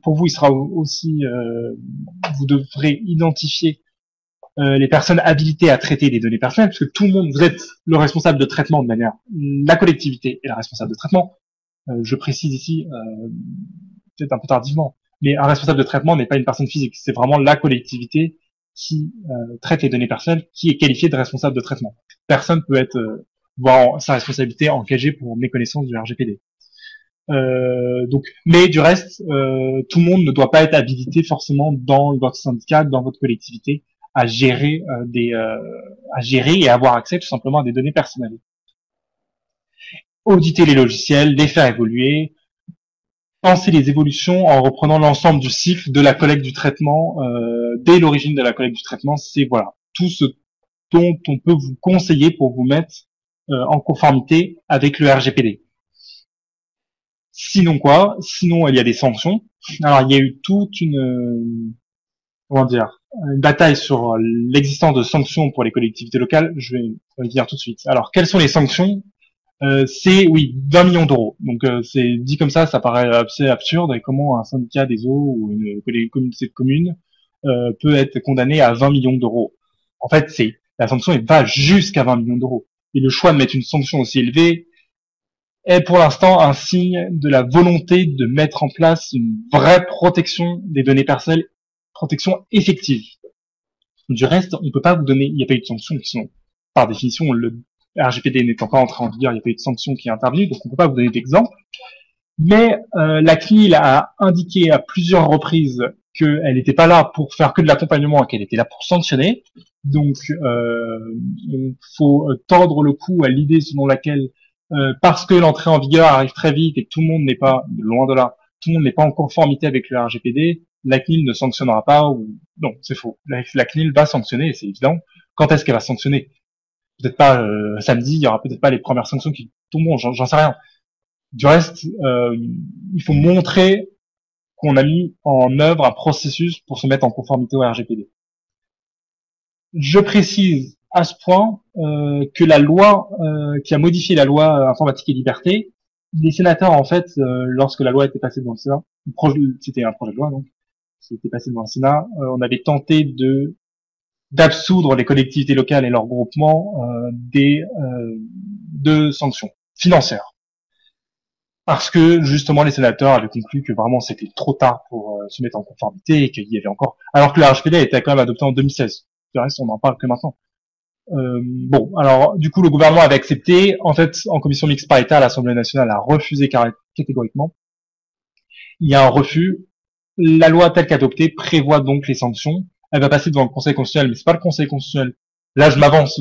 pour vous, il sera aussi, vous devrez identifier les personnes habilitées à traiter des données personnelles, puisque tout le monde, vous êtes le responsable de traitement de manière, la collectivité est la responsable de traitement. Je précise ici, peut-être un peu tardivement, mais un responsable de traitement n'est pas une personne physique, c'est vraiment la collectivité qui traite les données personnelles, qui est qualifiée de responsable de traitement. Personne peut être voir sa responsabilité engagée pour méconnaissance du RGPD. Donc, mais du reste, tout le monde ne doit pas être habilité forcément dans votre syndicat, dans votre collectivité, à gérer à gérer et avoir accès tout simplement à des données personnelles. Auditer les logiciels, les faire évoluer, penser les évolutions en reprenant l'ensemble du cycle de la collecte du traitement dès l'origine de la collecte du traitement. C'est voilà tout ce dont on peut vous conseiller pour vous mettre en conformité avec le RGPD. Sinon quoi? Sinon il y a des sanctions. Alors il y a eu toute une une bataille sur l'existence de sanctions pour les collectivités locales. Je vais y venir tout de suite. Alors quelles sont les sanctions? C'est oui 20 millions d'euros. Donc c'est dit comme ça paraît assez absurde. Et comment un syndicat des eaux ou une communauté de communes peut être condamné à 20 millions d'euros? En fait, la sanction va jusqu'à 20 millions d'euros. Et le choix de mettre une sanction aussi élevée est pour l'instant un signe de la volonté de mettre en place une vraie protection des données personnelles, protection effective. Du reste, on peut pas vous donner, il n'y a pas eu de sanctions qui sont, par définition, le RGPD n'étant pas entré en vigueur, il n'y a pas eu de sanctions qui est intervenue, donc on peut pas vous donner d'exemple. Mais la CNIL a indiqué à plusieurs reprises qu'elle n'était pas là pour faire que de l'accompagnement et qu'elle était là pour sanctionner. Donc, il faut tordre le cou à l'idée selon laquelle, parce que l'entrée en vigueur arrive très vite et que tout le monde n'est pas, loin de là, tout le monde n'est pas en conformité avec le RGPD, la CNIL ne sanctionnera pas ou non, c'est faux. La CNIL va sanctionner, c'est évident. Quand est-ce qu'elle va sanctionner? Peut-être pas samedi, il y aura peut-être pas les premières sanctions qui tomberont, j'en sais rien. Du reste, il faut montrer qu'on a mis en œuvre un processus pour se mettre en conformité au RGPD. Je précise à ce point que la loi qui a modifié la loi informatique et liberté, les sénateurs en fait, lorsque la loi était passée devant le Sénat, c'était un projet de loi donc, c'était passé devant le Sénat, on avait tenté d'absoudre les collectivités locales et leurs groupements de sanctions financières. Parce que justement les sénateurs avaient conclu que vraiment c'était trop tard pour se mettre en conformité et qu'il y avait encore, alors que le RGPD a été quand même adopté en 2016. Du reste, on n'en parle que maintenant. Bon, alors du coup le gouvernement avait accepté. En fait, en commission mixte paritaire, l'Assemblée nationale a refusé catégoriquement. Il y a un refus. La loi telle qu'adoptée prévoit donc les sanctions. Elle va passer devant le Conseil constitutionnel, mais c'est pas le Conseil constitutionnel. Là, je m'avance,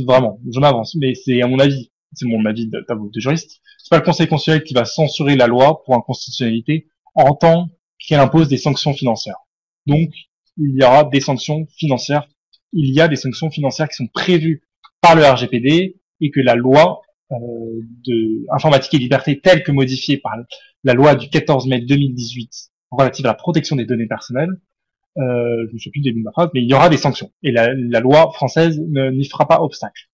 mais c'est à mon avis, c'est mon avis de juriste. C'est pas le Conseil constitutionnel qui va censurer la loi pour inconstitutionnalité en tant qu'elle impose des sanctions financières. Donc, il y aura des sanctions financières. Il y a des sanctions financières qui sont prévues par le RGPD et que la loi de informatique et liberté telle que modifiée par la loi du 14 mai 2018 relative à la protection des données personnelles, je ne sais plus le début de ma phrase, mais il y aura des sanctions. Et la loi française n'y fera pas obstacle.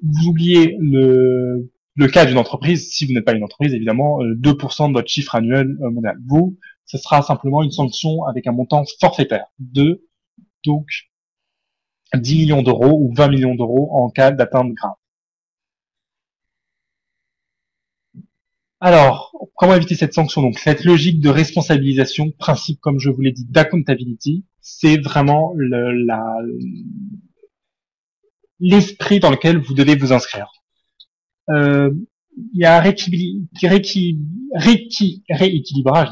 Vous oubliez le cas d'une entreprise, si vous n'êtes pas une entreprise, évidemment, 2% de votre chiffre annuel mondial. Vous, ce sera simplement une sanction avec un montant forfaitaire de, donc, 10 millions d'euros ou 20 millions d'euros en cas d'atteinte grave. Alors, comment éviter cette sanction? Donc, cette logique de responsabilisation, principe, comme je vous l'ai dit, d'accountability, c'est vraiment l'esprit dans lequel vous devez vous inscrire. Il y a un rééquilibrage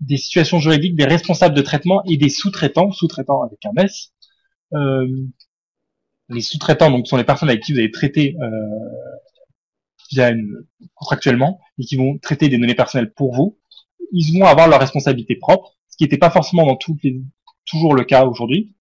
des situations juridiques des responsables de traitement et des sous-traitants avec un S. Les sous-traitants donc sont les personnes avec qui vous allez traiter contractuellement et qui vont traiter des données personnelles pour vous. Ils vont avoir leur responsabilité propre, ce qui n'était pas forcément toujours le cas aujourd'hui.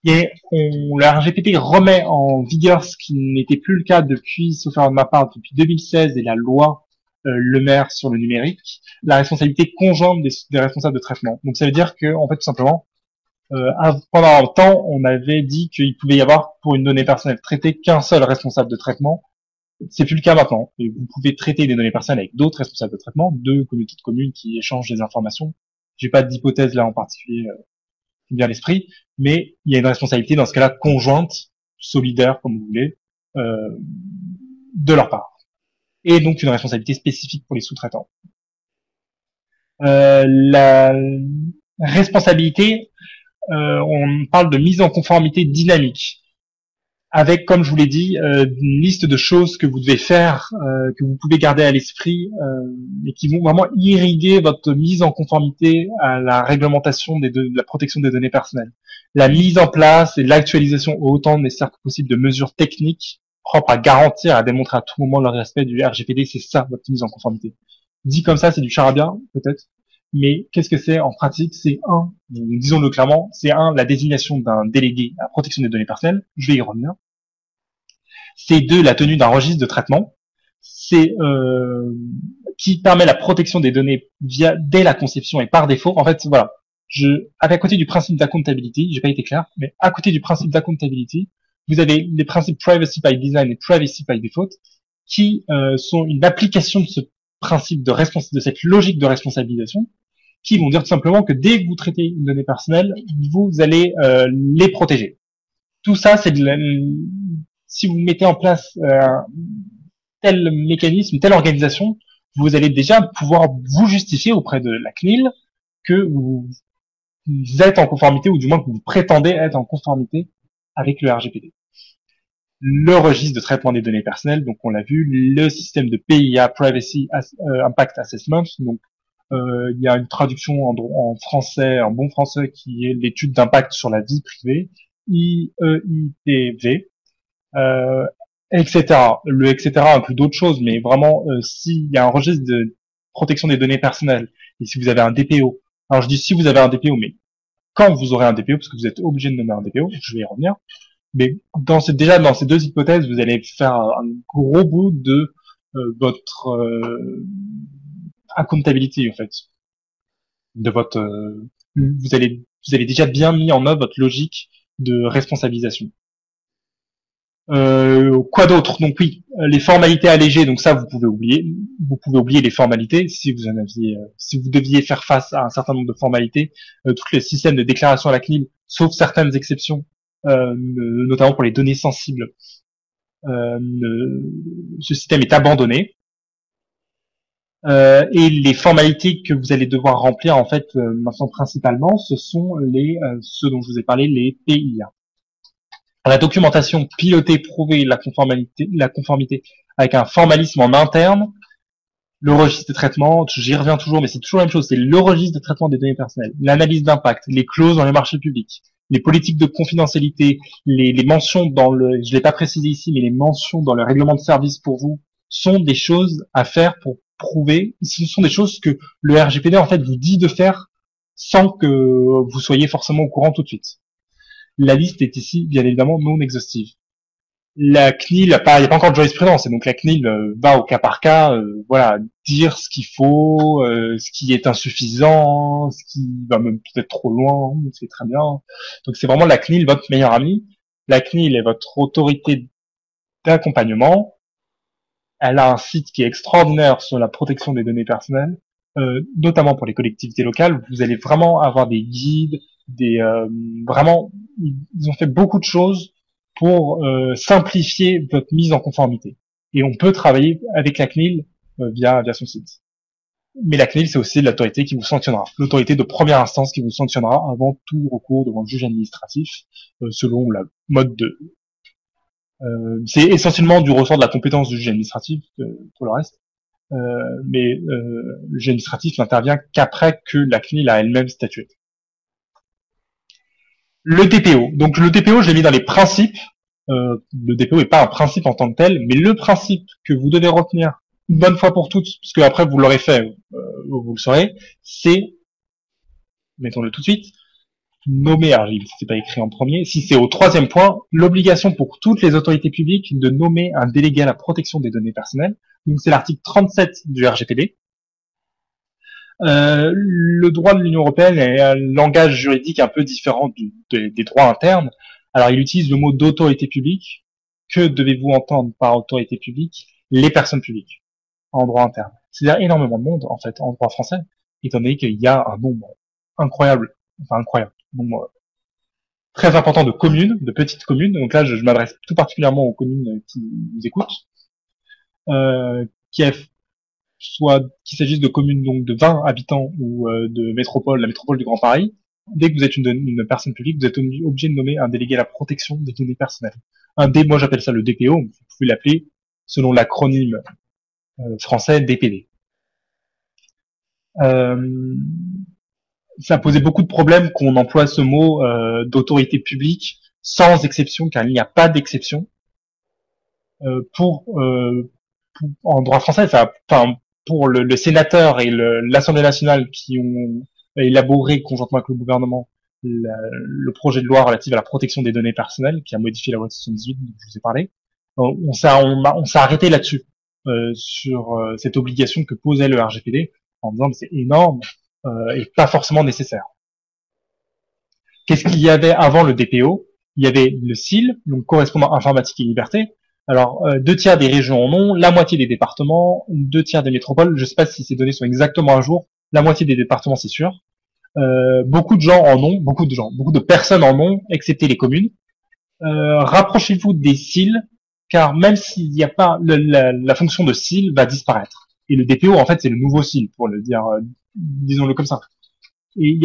Le RGPD remet en vigueur ce qui n'était plus le cas depuis, sauf erreur de ma part, depuis 2016 et la loi Le Maire sur le numérique, la responsabilité conjointe des responsables de traitement. Donc ça veut dire que, en fait, tout simplement, pendant un temps, on avait dit qu'il pouvait y avoir, pour une donnée personnelle traitée, qu'un seul responsable de traitement. C'est plus le cas maintenant. Et vous pouvez traiter des données personnelles avec d'autres responsables de traitement, deux communautés de communes qui échangent des informations. J'ai pas d'hypothèse là en particulier qui me vient à l'esprit, mais il y a une responsabilité dans ce cas-là conjointe, solidaire comme vous voulez, de leur part. Et donc une responsabilité spécifique pour les sous-traitants. La responsabilité, on parle de mise en conformité dynamique, avec, comme je vous l'ai dit, une liste de choses que vous devez faire, que vous pouvez garder à l'esprit, et qui vont vraiment irriguer votre mise en conformité à la réglementation de la protection des données personnelles. La mise en place et l'actualisation autant nécessaire que possible de mesures techniques propres à garantir, à démontrer à tout moment le respect du RGPD, c'est ça votre mise en conformité. Dit comme ça, c'est du charabia, peut-être. Mais qu'est-ce que c'est en pratique? C'est disons-le clairement, c'est la désignation d'un délégué à la protection des données personnelles, je vais y revenir. C'est deux, la tenue d'un registre de traitement, c'est qui permet la protection des données dès la conception et par défaut. En fait, voilà, à côté du principe d'accountability, j'ai pas été clair, mais à côté du principe d'accountability, vous avez les principes privacy by design et privacy by default, qui sont une application de ce principe de cette logique de responsabilisation, qui vont dire tout simplement que dès que vous traitez une donnée personnelle, vous allez les protéger. Tout ça, c'est si vous mettez en place tel mécanisme, telle organisation, vous allez déjà pouvoir vous justifier auprès de la CNIL que vous êtes en conformité, ou du moins que vous prétendez être en conformité avec le RGPD. Le registre de traitement des données personnelles, donc on l'a vu, le système de PIA, Privacy Impact Assessment, donc il y a une traduction en français, en bon français, qui est l'étude d'impact sur la vie privée, IEIPV, etc. Le etc. inclut d'autres choses, mais vraiment, s'il y a un registre de protection des données personnelles, et si vous avez un DPO, alors je dis si vous avez un DPO, mais quand vous aurez un DPO, parce que vous êtes obligé de nommer un DPO, je vais y revenir, mais déjà dans ces deux hypothèses, vous allez faire un gros bout de votre accountability, en fait, de votre vous avez déjà bien mis en œuvre votre logique de responsabilisation. Quoi d'autre? Donc oui, les formalités allégées, donc ça vous pouvez oublier les formalités si vous deviez faire face à un certain nombre de formalités, tous les systèmes de déclaration à la CNIL, sauf certaines exceptions, notamment pour les données sensibles, ce système est abandonné. Et les formalités que vous allez devoir remplir, en fait, maintenant principalement, ce sont ceux dont je vous ai parlé, les PIA. La documentation pilotée, prouver la conformité avec un formalisme en interne, le registre de traitement, j'y reviens toujours, mais c'est toujours la même chose, c'est le registre de traitement des données personnelles, l'analyse d'impact, les clauses dans les marchés publics, les politiques de confidentialité, les mentions je l'ai pas précisé ici, mais les mentions dans le règlement de service pour vous sont des choses à faire pour prouver, ce sont des choses que le RGPD en fait vous dit de faire sans que vous soyez forcément au courant tout de suite. La liste est ici bien évidemment non exhaustive. La CNIL, il n'y a pas encore de jurisprudence, et donc la CNIL va au cas par cas, voilà, dire ce qu'il faut, ce qui est insuffisant, ce qui va même peut-être trop loin, c'est très bien. Donc c'est vraiment la CNIL votre meilleure amie. La CNIL est votre autorité d'accompagnement. Elle a un site qui est extraordinaire sur la protection des données personnelles, notamment pour les collectivités locales. Vous allez vraiment avoir des guides, vraiment, ils ont fait beaucoup de choses pour simplifier votre mise en conformité. Et on peut travailler avec la CNIL via son site. Mais la CNIL, c'est aussi l'autorité qui vous sanctionnera, l'autorité de première instance qui vous sanctionnera avant tout recours devant le juge administratif, selon la mode de... c'est essentiellement du ressort de la compétence du juge administratif pour le reste. Mais le juge administratif n'intervient qu'après que la CNIL a elle-même statué. Le DPO. Donc le DPO, je l'ai mis dans les principes. Le DPO n'est pas un principe en tant que tel, mais le principe que vous devez retenir une bonne fois pour toutes, parce que après vous l'aurez fait, vous le saurez, c'est, mettons-le tout de suite, nommer, alors c'est pas écrit en premier, si c'est au troisième point, l'obligation pour toutes les autorités publiques de nommer un délégué à la protection des données personnelles. Donc c'est l'article 37 du RGPD. Le droit de l'Union européenne est un langage juridique un peu différent des droits internes. Alors il utilise le mot d'autorité publique. Que devez-vous entendre par autorité publique? Les personnes publiques en droit interne. C'est-à-dire énormément de monde en fait en droit français, étant donné qu'il y a un nombre incroyable, nombre très important de communes, de petites communes. Donc là, je m'adresse tout particulièrement aux communes qui nous écoutent, soit qu'il s'agisse de communes donc de 20 habitants ou de métropole, la métropole du Grand Paris. Dès que vous êtes une personne publique, vous êtes obligé de nommer un délégué à la protection des données personnelles. Moi j'appelle ça le DPO, vous pouvez l'appeler selon l'acronyme français DPD. Ça a posé beaucoup de problèmes qu'on emploie ce mot d'autorité publique sans exception, car il n'y a pas d'exception. En droit français, pour le sénateur et l'Assemblée nationale qui ont élaboré conjointement avec le gouvernement le projet de loi relatif à la protection des données personnelles, qui a modifié la loi de 78 dont je vous ai parlé, on s'est arrêté là-dessus, sur cette obligation que posait le RGPD, en disant que c'est énorme et pas forcément nécessaire. Qu'est-ce qu'il y avait avant le DPO? Il y avait le CIL, donc correspondant informatique et liberté. Alors, 2/3 des régions en ont, la moitié des départements, 2/3 des métropoles. Je ne sais pas si ces données sont exactement à jour. La moitié des départements, c'est sûr. Beaucoup de gens en ont, beaucoup de personnes en ont, excepté les communes. Rapprochez-vous des CIL, car même s'il n'y a pas la fonction de CIL va disparaître. Et le DPO, en fait, c'est le nouveau CIL, pour le dire, disons-le comme ça. Et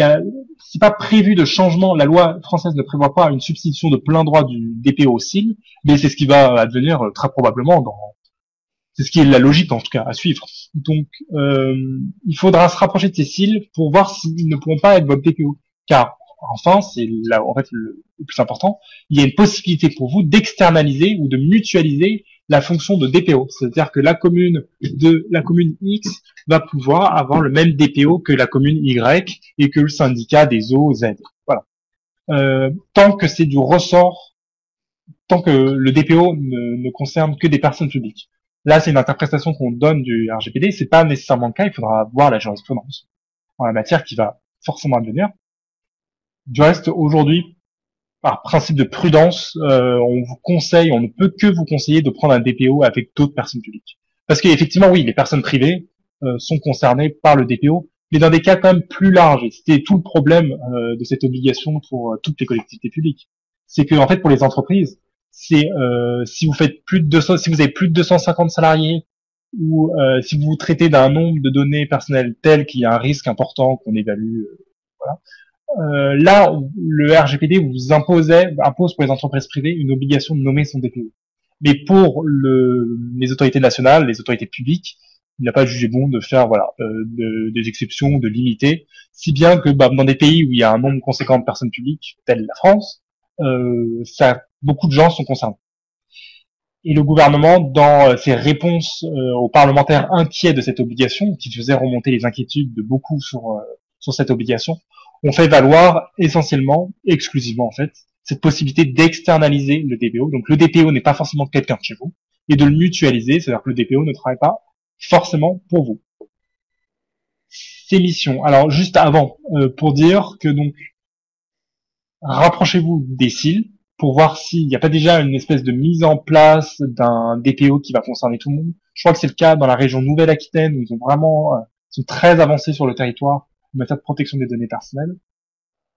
c'est pas prévu de changement. La loi française ne prévoit pas une substitution de plein droit du DPO au CIL, mais c'est ce qui va advenir très probablement c'est ce qui est la logique en tout cas à suivre. Donc il faudra se rapprocher de ces CIL pour voir s'ils ne pourront pas être votre DPO. Car enfin, c'est là en fait le plus important, il y a une possibilité pour vous d'externaliser ou de mutualiser la fonction de DPO. C'est-à-dire que la commune X va pouvoir avoir le même DPO que la commune Y et que le syndicat des eaux Z. Voilà. Tant que c'est du ressort, tant que le DPO ne concerne que des personnes publiques. Là, c'est une interprétation qu'on donne du RGPD. C'est pas nécessairement le cas. Il faudra voir la jurisprudence en la matière qui va forcément advenir. Du reste, aujourd'hui, par principe de prudence, on ne peut que vous conseiller de prendre un DPO avec d'autres personnes publiques. Parce qu'effectivement, oui, les personnes privées sont concernées par le DPO, mais dans des cas quand même plus larges. Et c'était tout le problème de cette obligation pour toutes les collectivités publiques. C'est que, en fait, pour les entreprises, si vous avez plus de 250 salariés ou si vous vous traitez d'un nombre de données personnelles tel qu'il y a un risque important qu'on évalue, voilà. Là, le RGPD vous impose pour les entreprises privées une obligation de nommer son DPO. Mais pour les autorités nationales, les autorités publiques, il n'a pas jugé bon de faire des exceptions, de limiter, si bien que dans des pays où il y a un nombre conséquent de personnes publiques, telle la France, beaucoup de gens sont concernés. Et le gouvernement, dans ses réponses aux parlementaires inquiets de cette obligation, qui faisaient remonter les inquiétudes de beaucoup sur cette obligation, on fait valoir essentiellement, exclusivement en fait, cette possibilité d'externaliser le DPO. Donc le DPO n'est pas forcément quelqu'un de chez vous, et de le mutualiser, c'est-à-dire que le DPO ne travaille pas forcément pour vous. Ces missions. Alors juste avant, pour dire que donc rapprochez-vous des CIL pour voir s'il n'y a pas déjà une espèce de mise en place d'un DPO qui va concerner tout le monde. Je crois que c'est le cas dans la région Nouvelle-Aquitaine où ils sont très avancés sur le territoire en matière de protection des données personnelles.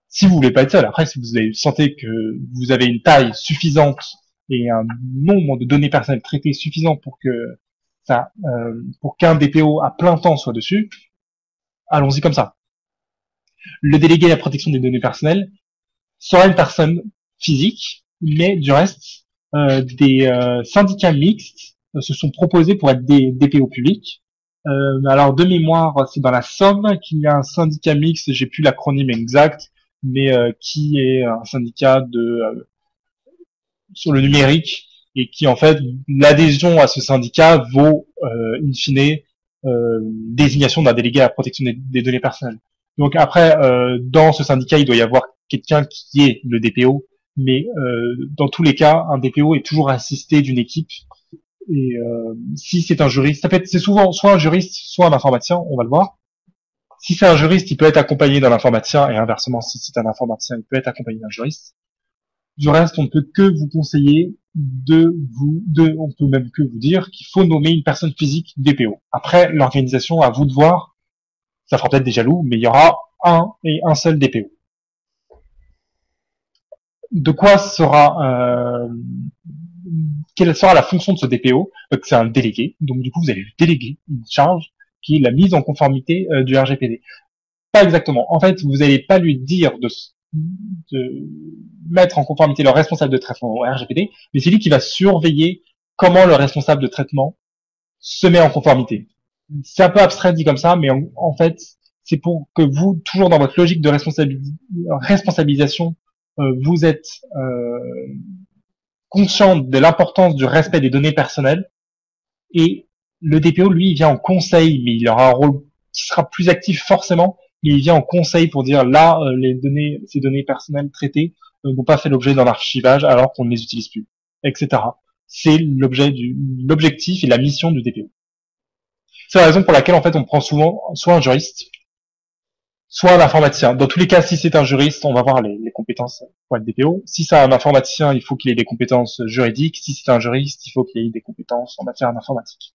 Si vous voulez pas être seul, après, si vous sentez que vous avez une taille suffisante et un nombre de données personnelles traitées suffisant pour qu'un DPO à plein temps soit dessus, allons-y comme ça. Le délégué à la protection des données personnelles sera une personne physique, mais du reste, des syndicats mixtes se sont proposés pour être des DPO publics. Alors de mémoire, c'est dans la Somme qu'il y a un syndicat mixte, j'ai plus l'acronyme exact, mais qui est un syndicat sur le numérique et qui en fait l'adhésion à ce syndicat vaut in fine désignation d'un délégué à la protection des données personnelles. Donc après, dans ce syndicat, il doit y avoir quelqu'un qui est le DPO, mais dans tous les cas, un DPO est toujours assisté d'une équipe. Et si c'est un juriste, c'est souvent soit un juriste, soit un informaticien, on va le voir. Si c'est un juriste, il peut être accompagné d'un informaticien, et inversement, si c'est un informaticien, il peut être accompagné d'un juriste. Du reste, on ne peut que vous conseiller on peut même que vous dire qu'il faut nommer une personne physique DPO. Après, l'organisation, à vous de voir, ça fera peut-être des jaloux, mais il y aura un seul DPO. De quoi quelle sera la fonction de ce DPO? C'est un délégué, donc du coup vous allez lui déléguer une charge qui est la mise en conformité du RGPD. Pas exactement. En fait, vous n'allez pas lui dire de mettre en conformité le responsable de traitement au RGPD, mais c'est lui qui va surveiller comment le responsable de traitement se met en conformité. C'est un peu abstrait dit comme ça, mais en fait, c'est pour que vous, toujours dans votre logique de responsabilisation, vous êtes conscient de l'importance du respect des données personnelles, et le DPO, lui, il vient en conseil, mais il aura un rôle qui sera plus actif forcément, mais il vient en conseil pour dire là, ces données personnelles traitées n'ont pas fait l'objet d'un archivage alors qu'on ne les utilise plus, etc. C'est l'objectif et la mission du DPO. C'est la raison pour laquelle en fait on prend souvent soit un juriste, soit un informaticien. Dans tous les cas, si c'est un juriste, on va voir les compétences pour être DPO. Si c'est un informaticien, il faut qu'il ait des compétences juridiques. Si c'est un juriste, il faut qu'il ait des compétences en matière d'informatique.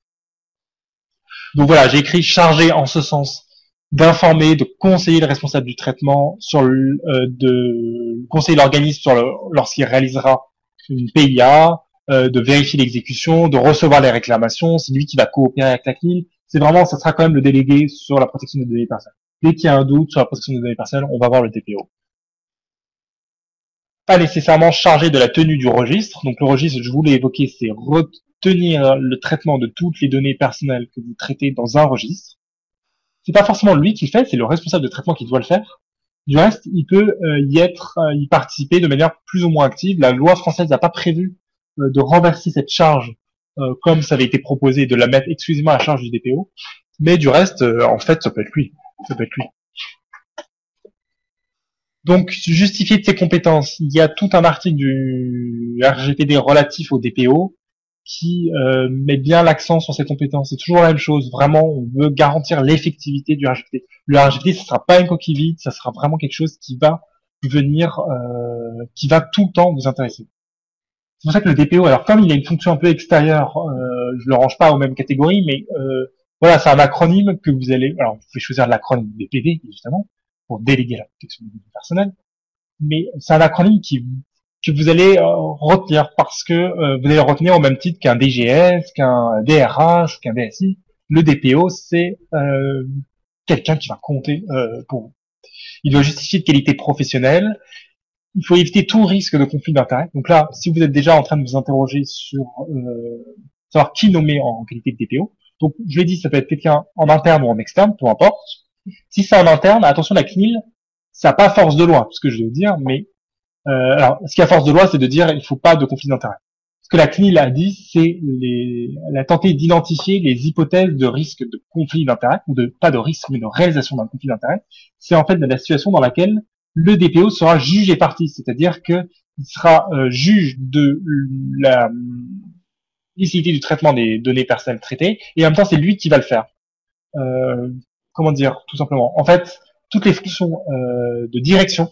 Donc voilà, j'ai écrit chargé en ce sens d'informer, de conseiller le responsable du traitement, de conseiller l'organisme lorsqu'il réalisera une PIA, de vérifier l'exécution, de recevoir les réclamations. C'est lui qui va coopérer avec la CNIL. Ça sera quand même le délégué sur la protection des données personnelles. Dès qu'il y a un doute sur la protection des données personnelles, on va voir le DPO. Pas nécessairement chargé de la tenue du registre. Donc le registre, je vous l'ai évoqué, c'est retenir le traitement de toutes les données personnelles que vous traitez dans un registre. C'est pas forcément lui qui le fait, c'est le responsable de traitement qui doit le faire. Du reste, il peut y participer de manière plus ou moins active. La loi française n'a pas prévu de renverser cette charge comme ça avait été proposé, de la mettre exclusivement à la charge du DPO. Mais du reste, en fait, ça peut être lui. Donc, justifier de ses compétences. Il y a tout un article du RGPD relatif au DPO qui met bien l'accent sur ses compétences. C'est toujours la même chose. Vraiment, on veut garantir l'effectivité du RGPD. Le RGPD, ça sera pas une coquille vide, ça sera vraiment quelque chose qui va venir, qui va tout le temps vous intéresser. C'est pour ça que le DPO, alors comme il a une fonction un peu extérieure, je le range pas aux mêmes catégories, mais voilà, c'est un acronyme que vous allez. Alors, vous pouvez choisir l'acronyme DPD, évidemment, pour déléguer la protection des données personnelles, mais c'est un acronyme que vous allez retenir parce que vous allez le retenir au même titre qu'un DGS, qu'un DRH, qu'un DSI. Le DPO, c'est quelqu'un qui va compter pour vous. Il doit justifier de qualité professionnelle. Il faut éviter tout risque de conflit d'intérêt. Donc là, si vous êtes déjà en train de vous interroger sur savoir qui nommer en qualité de DPO, donc je l'ai dit, ça peut être quelqu'un en interne ou en externe, peu importe. Si c'est en interne, attention, la CNIL, ça n'a pas force de loi, ce que je veux dire, mais alors, ce qui a force de loi, c'est de dire il faut pas de conflit d'intérêt. Ce que la CNIL a dit, c'est elle a tenté d'identifier les hypothèses de risque de conflit d'intérêt, ou de pas de risque, mais de réalisation d'un conflit d'intérêt. C'est en fait la situation dans laquelle le DPO sera juge et partie, c'est-à-dire que il sera juge de la licéité du traitement des données personnelles traitées, et en même temps, c'est lui qui va le faire. Comment dire, tout simplement. En fait, toutes les fonctions de direction,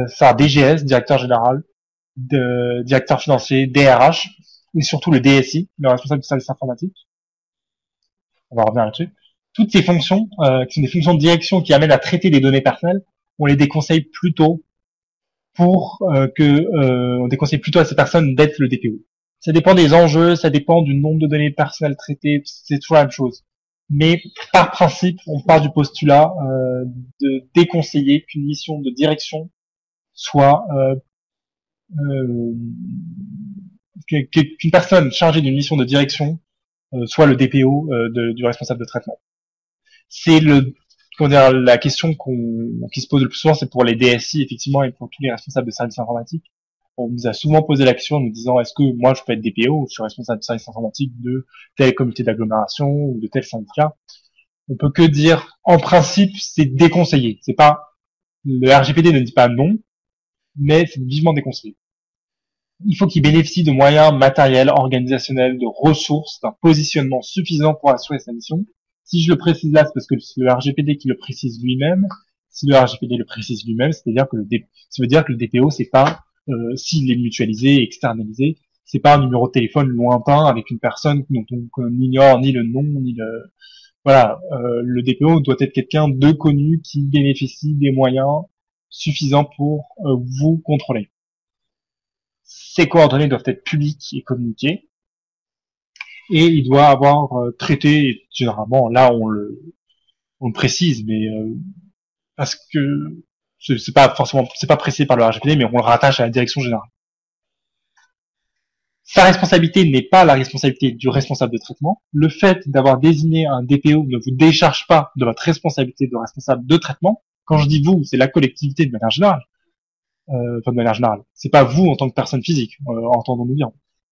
ça DGS, directeur général, directeur financier, DRH, et surtout le DSI, le responsable du service informatique. On va revenir là-dessus. Toutes ces fonctions, qui sont des fonctions de direction qui amènent à traiter des données personnelles, on les déconseille plutôt on déconseille plutôt à ces personnes d'être le DPO. Ça dépend des enjeux, ça dépend du nombre de données personnelles traitées, c'est toujours la même chose. Mais par principe, on part du postulat de déconseiller qu'une mission de direction soit qu'une personne chargée d'une mission de direction soit le DPO du responsable de traitement. C'est la question qui se pose le plus souvent, c'est pour les DSI effectivement et pour tous les responsables de services informatiques. On nous a souvent posé la question en nous disant est-ce que moi je peux être DPO ou je suis responsable de service informatique de tel comité d'agglomération ou de tel syndicat. On peut que dire en principe c'est déconseillé. C'est pas Le RGPD ne dit pas non, mais c'est vivement déconseillé. Il faut qu'il bénéficie de moyens matériels, organisationnels, de ressources, d'un positionnement suffisant pour assurer sa mission. Si je le précise là, c'est parce que c'est le RGPD qui le précise lui-même. Si le RGPD le précise lui-même, c'est-à-dire que ça veut dire que le DPO, c'est pas, s'il est mutualisé, externalisé, c'est pas un numéro de téléphone lointain avec une personne dont on ignore ni le nom, ni le, voilà, le DPO doit être quelqu'un de connu qui bénéficie des moyens suffisants pour vous contrôler. Ces coordonnées doivent être publiques et communiquées, et il doit avoir traité, généralement, là on le précise, mais parce que c'est pas forcément, c'est pas précisé par le RGPD, mais on le rattache à la direction générale. Sa responsabilité n'est pas la responsabilité du responsable de traitement. Le fait d'avoir désigné un DPO ne vous décharge pas de votre responsabilité de responsable de traitement. Quand je dis vous, c'est la collectivité de manière générale. Enfin, de manière générale. C'est pas vous en tant que personne physique, entendons-nous bien.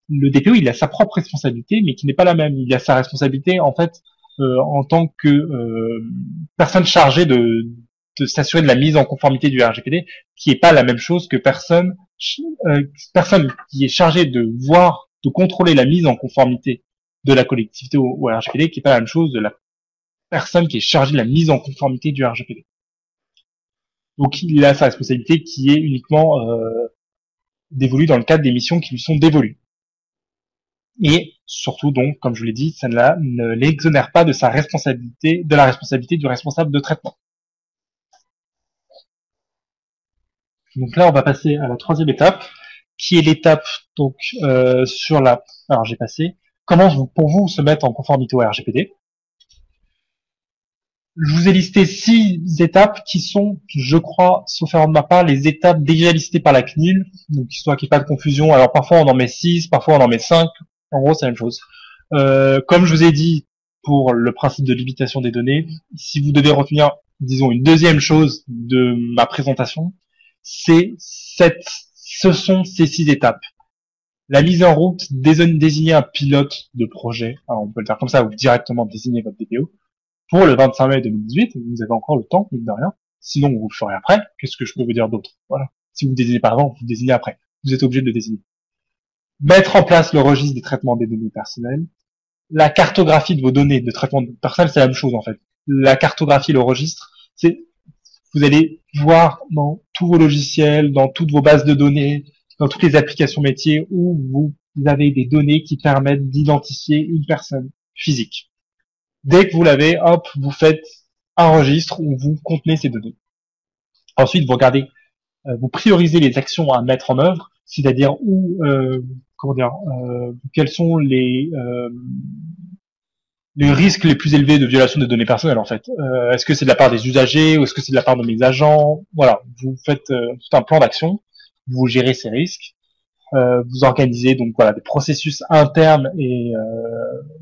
Le DPO, il a sa propre responsabilité, mais qui n'est pas la même. Il a sa responsabilité, en fait, en tant que personne chargée de s'assurer de la mise en conformité du RGPD, qui est pas la même chose que personne qui est chargée de voir, de contrôler la mise en conformité de la collectivité au RGPD, qui est pas la même chose de la personne qui est chargée de la mise en conformité du RGPD. Donc il a sa responsabilité qui est uniquement dévolue dans le cadre des missions qui lui sont dévolues. Et surtout donc, comme je l'ai dit, ça ne l'exonère pas de sa responsabilité, de la responsabilité du responsable de traitement. Donc là, on va passer à la troisième étape, qui est l'étape donc sur la. Alors j'ai passé. Comment pour vous se mettre en conformité au RGPD. Je vous ai listé 6 étapes qui sont, je crois, sauf erreur de ma part, les étapes déjà listées par la CNIL, donc histoire qu'il n'y ait pas de confusion. Alors parfois on en met 6, parfois on en met 5. En gros, c'est la même chose. Comme je vous ai dit pour le principe de limitation des données, si vous devez retenir, disons, une deuxième chose de ma présentation, ce sont ces 6 étapes. La mise en route, désigner un pilote de projet. Alors on peut le faire comme ça, ou directement désigner votre DPO. Pour le 25 mai 2018, vous avez encore le temps, mine de rien. Sinon, vous le ferez après. Qu'est-ce que je peux vous dire d'autre? Voilà. Si vous ne désignez pas avant, vous désignez après. Vous êtes obligé de le désigner. Mettre en place le registre des traitements des données personnelles. La cartographie de vos données de traitement personnel, c'est la même chose, en fait. La cartographie, le registre, c'est, vous allez voir dans tous vos logiciels, dans toutes vos bases de données, dans toutes les applications métiers où vous avez des données qui permettent d'identifier une personne physique. Dès que vous l'avez, hop, vous faites un registre où vous contenez ces données. Ensuite, vous regardez, vous priorisez les actions à mettre en œuvre, c'est-à-dire quels sont les risques les plus élevés de violation des données personnelles en fait. Est-ce que c'est de la part des usagers ou est-ce que c'est de la part de mes agents? Voilà, vous faites tout un plan d'action, vous gérez ces risques. Vous organisez donc voilà des processus internes et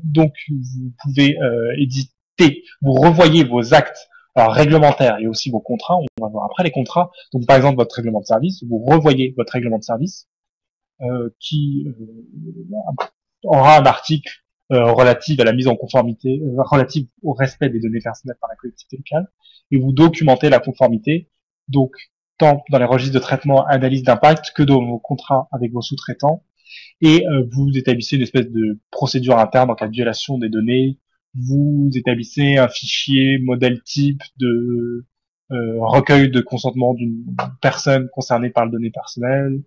donc vous pouvez éditer, vous revoyez vos actes alors, réglementaires et aussi vos contrats. On va voir après les contrats. Donc par exemple votre règlement de service, vous revoyez votre règlement de service qui aura un article relatif à la mise en conformité, relatif au respect des données personnelles par la collectivité locale, et vous documentez la conformité. Donc tant dans les registres de traitement, analyse d'impact, que dans vos contrats avec vos sous-traitants. Et vous établissez une espèce de procédure interne en cas de violation des données. Vous établissez un fichier modèle type de recueil de consentement d'une personne concernée par les données personnelles,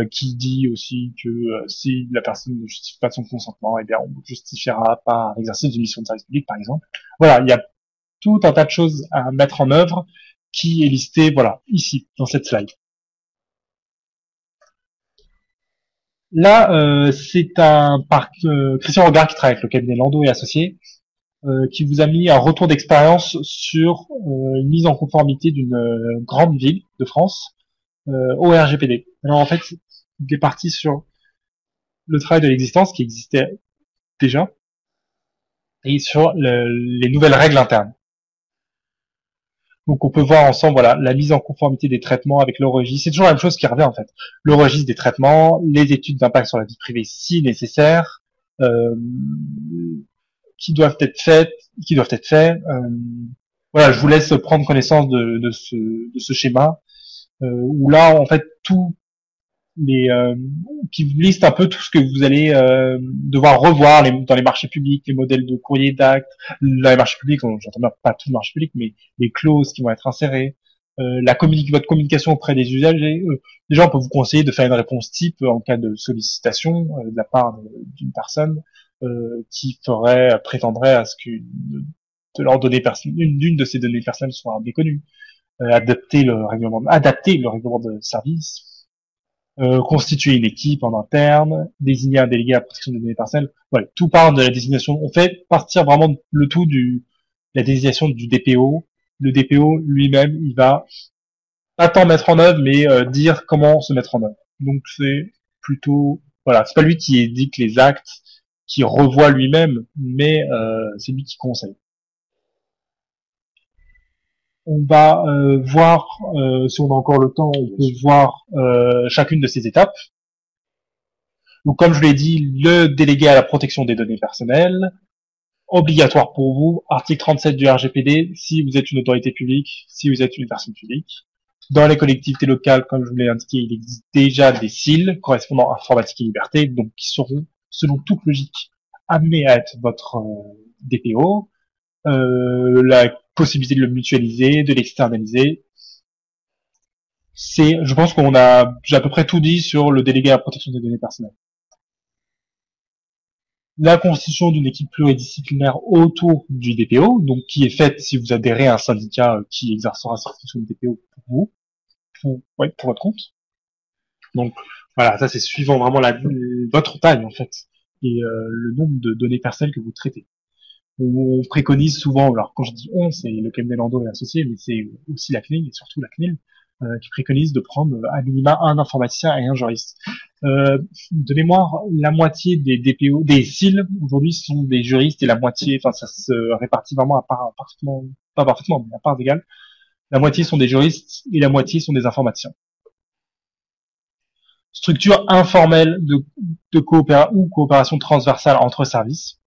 qui dit aussi que si la personne ne justifie pas de son consentement, eh bien on justifiera par l'exercice d'une mission de service public, par exemple. Voilà, il y a tout un tas de choses à mettre en œuvre qui est listé, voilà, ici, dans cette slide. Là, c'est Christian Regard qui travaille avec le cabinet Landau et Associés, qui vous a mis un retour d'expérience sur une mise en conformité d'une grande ville de France au RGPD. Alors en fait, il est parti sur le travail de l'existence qui existait déjà et sur les nouvelles règles internes. Donc on peut voir ensemble voilà la mise en conformité des traitements avec le registre. C'est toujours la même chose qui revient en fait. Le registre des traitements, les études d'impact sur la vie privée si nécessaire, qui doivent être faits. voilà, je vous laisse prendre connaissance de ce schéma où là, en fait, tout les qui liste un peu tout ce que vous allez devoir revoir dans les marchés publics, les modèles de courrier d'actes, dans les marchés publics, j'entends bien pas tout le marché public, mais les clauses qui vont être insérées, votre communication auprès des usagers. Déjà, on peut vous conseiller de faire une réponse type en cas de sollicitation de la part d'une personne qui prétendrait à ce que de leurs données d'une de ces données personnelles soit méconnue. Adapter le règlement de service, constituer une équipe en interne, désigner un délégué à la protection des données personnelles. Voilà, tout part de la désignation. On fait partir vraiment le tout la désignation du DPO. Le DPO lui-même, il va pas tant mettre en œuvre, mais dire comment se mettre en œuvre. Donc c'est plutôt, voilà, c'est pas lui qui édite les actes, qui revoit lui-même, mais c'est lui qui conseille. On va voir, si on a encore le temps, on peut voir chacune de ces étapes. Donc, comme je l'ai dit, le délégué à la protection des données personnelles, obligatoire pour vous, article 37 du RGPD, si vous êtes une autorité publique, si vous êtes une personne publique. Dans les collectivités locales, comme je vous l'ai indiqué, il existe déjà des CIL correspondant à informatique et liberté, donc qui seront, selon toute logique, amenés à être votre DPO. La possibilité de le mutualiser, de l'externaliser. Je pense j'ai à peu près tout dit sur le délégué à la protection des données personnelles. La constitution d'une équipe pluridisciplinaire autour du DPO, donc qui est faite si vous adhérez à un syndicat qui exercera cette fonction de DPO pour vous, pour votre compte. Donc voilà, ça c'est suivant vraiment votre taille en fait et le nombre de données personnelles que vous traitez. On préconise souvent, alors quand je dis on, c'est le cabinet Landau et associé, mais c'est aussi la CNIL et surtout la CNIL qui préconise de prendre à minima un informaticien et un juriste. De mémoire, la moitié des DPO, des CIL aujourd'hui sont des juristes et la moitié, enfin ça se répartit vraiment pas parfaitement, mais à parts égales. La moitié sont des juristes et la moitié sont des informaticiens. Structure informelle de coopération transversale entre services.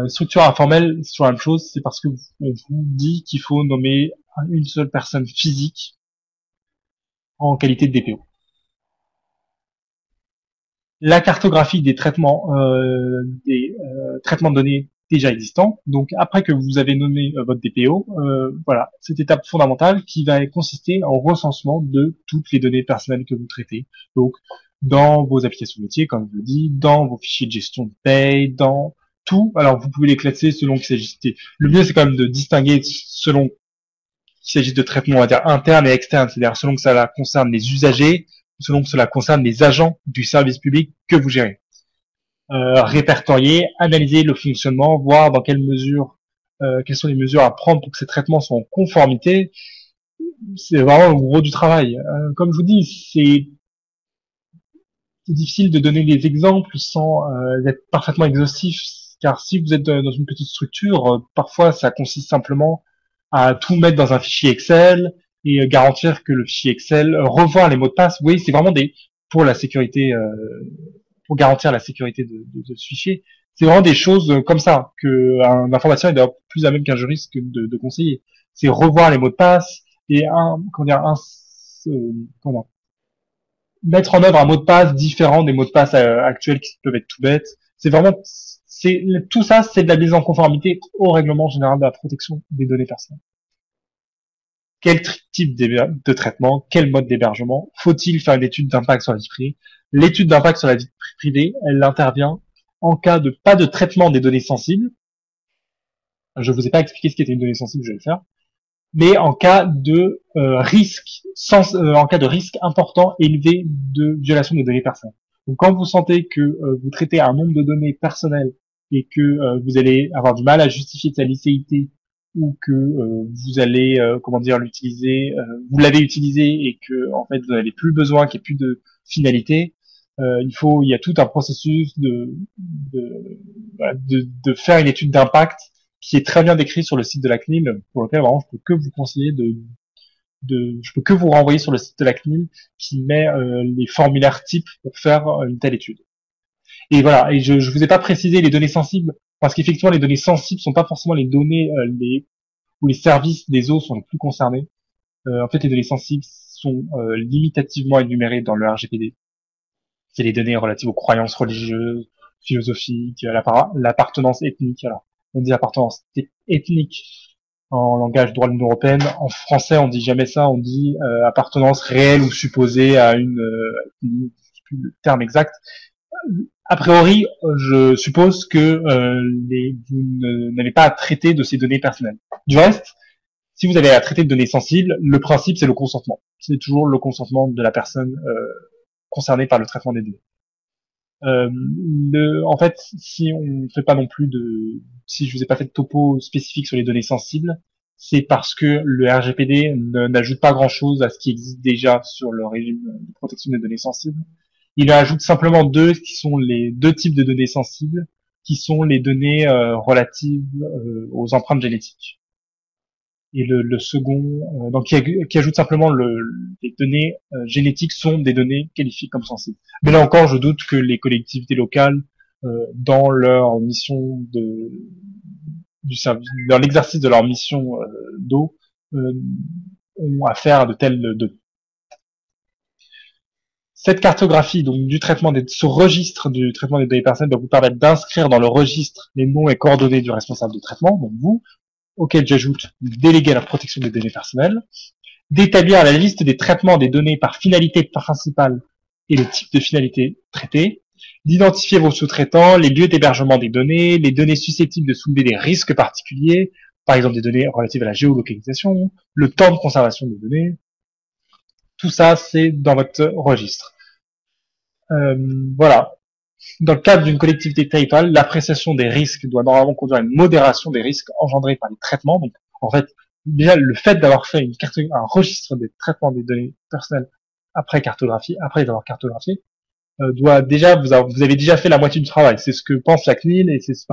Structure informelle, c'est toujours la même chose, c'est parce que on vous dit qu'il faut nommer une seule personne physique en qualité de DPO. La cartographie des traitements de données déjà existants. Donc après que vous avez nommé votre DPO, voilà, cette étape fondamentale qui va consister en recensement de toutes les données personnelles que vous traitez. Donc dans vos applications métiers, comme je le dis, dans vos fichiers de gestion de paye, dans tout. Alors vous pouvez les classer selon qu'il s'agisse. Le mieux c'est quand même de distinguer selon qu'il s'agisse de traitements, on va dire internes et externes, c'est-à-dire selon que cela concerne les usagers, selon que cela concerne les agents du service public que vous gérez. Répertorier, analyser le fonctionnement, voir dans quelle mesure, quelles sont les mesures à prendre pour que ces traitements soient en conformité. C'est vraiment le gros du travail. Comme je vous dis, c'est difficile de donner des exemples sans être parfaitement exhaustif, car si vous êtes dans une petite structure, parfois ça consiste simplement à tout mettre dans un fichier Excel et garantir que le fichier Excel, revoir les mots de passe. Oui, c'est vraiment pour la sécurité, pour garantir la sécurité de ce fichier. C'est vraiment des choses comme ça que un informaticien est d'ailleurs plus à même qu'un juriste que de conseiller. C'est revoir les mots de passe et mettre en œuvre un mot de passe différent des mots de passe actuels qui peuvent être tout bêtes. Tout ça, c'est de la mise en conformité au règlement général de la protection des données personnelles. Quel type de traitement, quel mode d'hébergement, faut-il faire une étude d'impact sur la vie privée? L'étude d'impact sur la vie privée, elle intervient en cas de pas de traitement des données sensibles. Je vous ai pas expliqué ce qu'était une donnée sensible, je vais le faire. Mais en cas de en cas de risque important élevé de violation des données personnelles. Donc quand vous sentez que vous traitez un nombre de données personnelles et que vous allez avoir du mal à justifier de sa licéité ou que vous allez l'utiliser, vous l'avez utilisé et que en fait vous n'avez plus besoin, qu'il n'y ait plus de finalité, il y a tout un processus de faire une étude d'impact qui est très bien décrit sur le site de la CNIL, pour lequel vraiment je peux que vous conseiller je peux que vous renvoyer sur le site de la CNIL qui met les formulaires types pour faire une telle étude. Et voilà, et je vous ai pas précisé les données sensibles parce qu'effectivement les données sensibles sont pas forcément les données où les services des eaux sont les plus concernés. En fait, les données sensibles sont limitativement énumérées dans le RGPD. C'est les données relatives aux croyances religieuses, philosophiques, à l'appartenance ethnique. Alors, on dit appartenance ethnique en langage droit de l'Union européenne. En français, on dit jamais ça. On dit appartenance réelle ou supposée à une le terme exact. A priori, je suppose que vous n'avez pas à traiter de ces données personnelles. Du reste, si vous avez à traiter de données sensibles, le principe c'est le consentement. C'est toujours le consentement de la personne concernée par le traitement des données. En fait, si on ne fait pas non plus si je vous ai pas fait de topo spécifique sur les données sensibles, c'est parce que le RGPD n'ajoute pas grand-chose à ce qui existe déjà sur le régime de protection des données sensibles. Il ajoute simplement qui sont les deux types de données sensibles, qui sont les données relatives aux empreintes génétiques. Et le second, donc qui ajoute simplement les données génétiques sont des données qualifiées comme sensibles. Mais là encore, je doute que les collectivités locales, dans leur mission du service, dans l'exercice de leur mission d'eau, ont affaire à de telles données. Cette cartographie, donc ce registre du traitement des données personnelles, doit vous permettre d'inscrire dans le registre les noms et coordonnées du responsable de traitement, donc vous, auquel j'ajoute déléguer à la protection des données personnelles, d'établir la liste des traitements des données par finalité principale et le type de finalité traitée, d'identifier vos sous-traitants, les lieux d'hébergement des données, les données susceptibles de soulever des risques particuliers, par exemple des données relatives à la géolocalisation, le temps de conservation des données. Tout ça, c'est dans votre registre. Voilà. Dans le cadre d'une collectivité territoriale, l'appréciation des risques doit normalement conduire à une modération des risques engendrés par les traitements. Donc, en fait, déjà, le fait d'avoir fait un registre des traitements des données personnelles après les avoir cartographiés, doit déjà, vous avez déjà fait la moitié du travail. C'est ce que pense la CNIL et c'est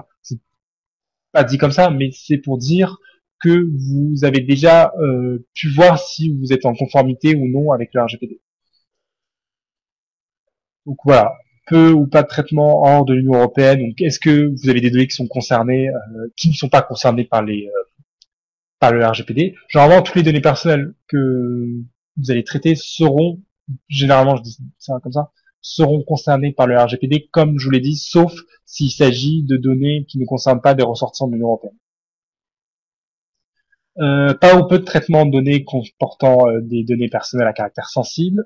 pas dit comme ça, mais c'est pour dire que vous avez déjà pu voir si vous êtes en conformité ou non avec le RGPD. Donc voilà, peu ou pas de traitement hors de l'Union européenne. Donc est-ce que vous avez des données qui sont concernées, qui ne sont pas concernées par le RGPD? Généralement, toutes les données personnelles que vous allez traiter seront, généralement je dis ça comme ça, seront concernées par le RGPD, comme je vous l'ai dit, sauf s'il s'agit de données qui ne concernent pas des ressortissants de l'Union européenne. Pas ou peu de traitement de données comportant des données personnelles à caractère sensible,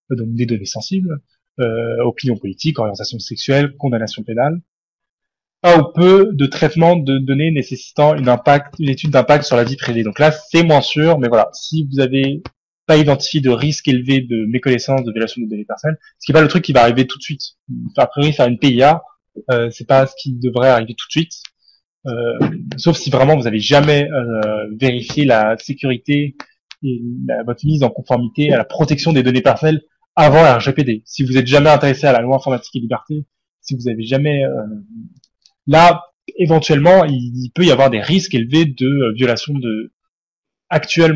donc des données sensibles, opinion politique, orientation sexuelle, condamnation pénale. Pas ou peu de traitement de données nécessitant une étude d'impact sur la vie privée. Donc là, c'est moins sûr, mais voilà, si vous avez pas identifié de risque élevé de méconnaissance, de violation de données personnelles, ce qui n'est pas le truc qui va arriver tout de suite. A priori, faire une PIA, c'est pas ce qui devrait arriver tout de suite. Sauf si vraiment vous avez jamais vérifié la sécurité et votre mise en conformité à la protection des données personnelles avant la RGPD. Si vous êtes jamais intéressé à la loi informatique et liberté, si vous avez jamais là, éventuellement, il peut y avoir des risques élevés de violation actuelle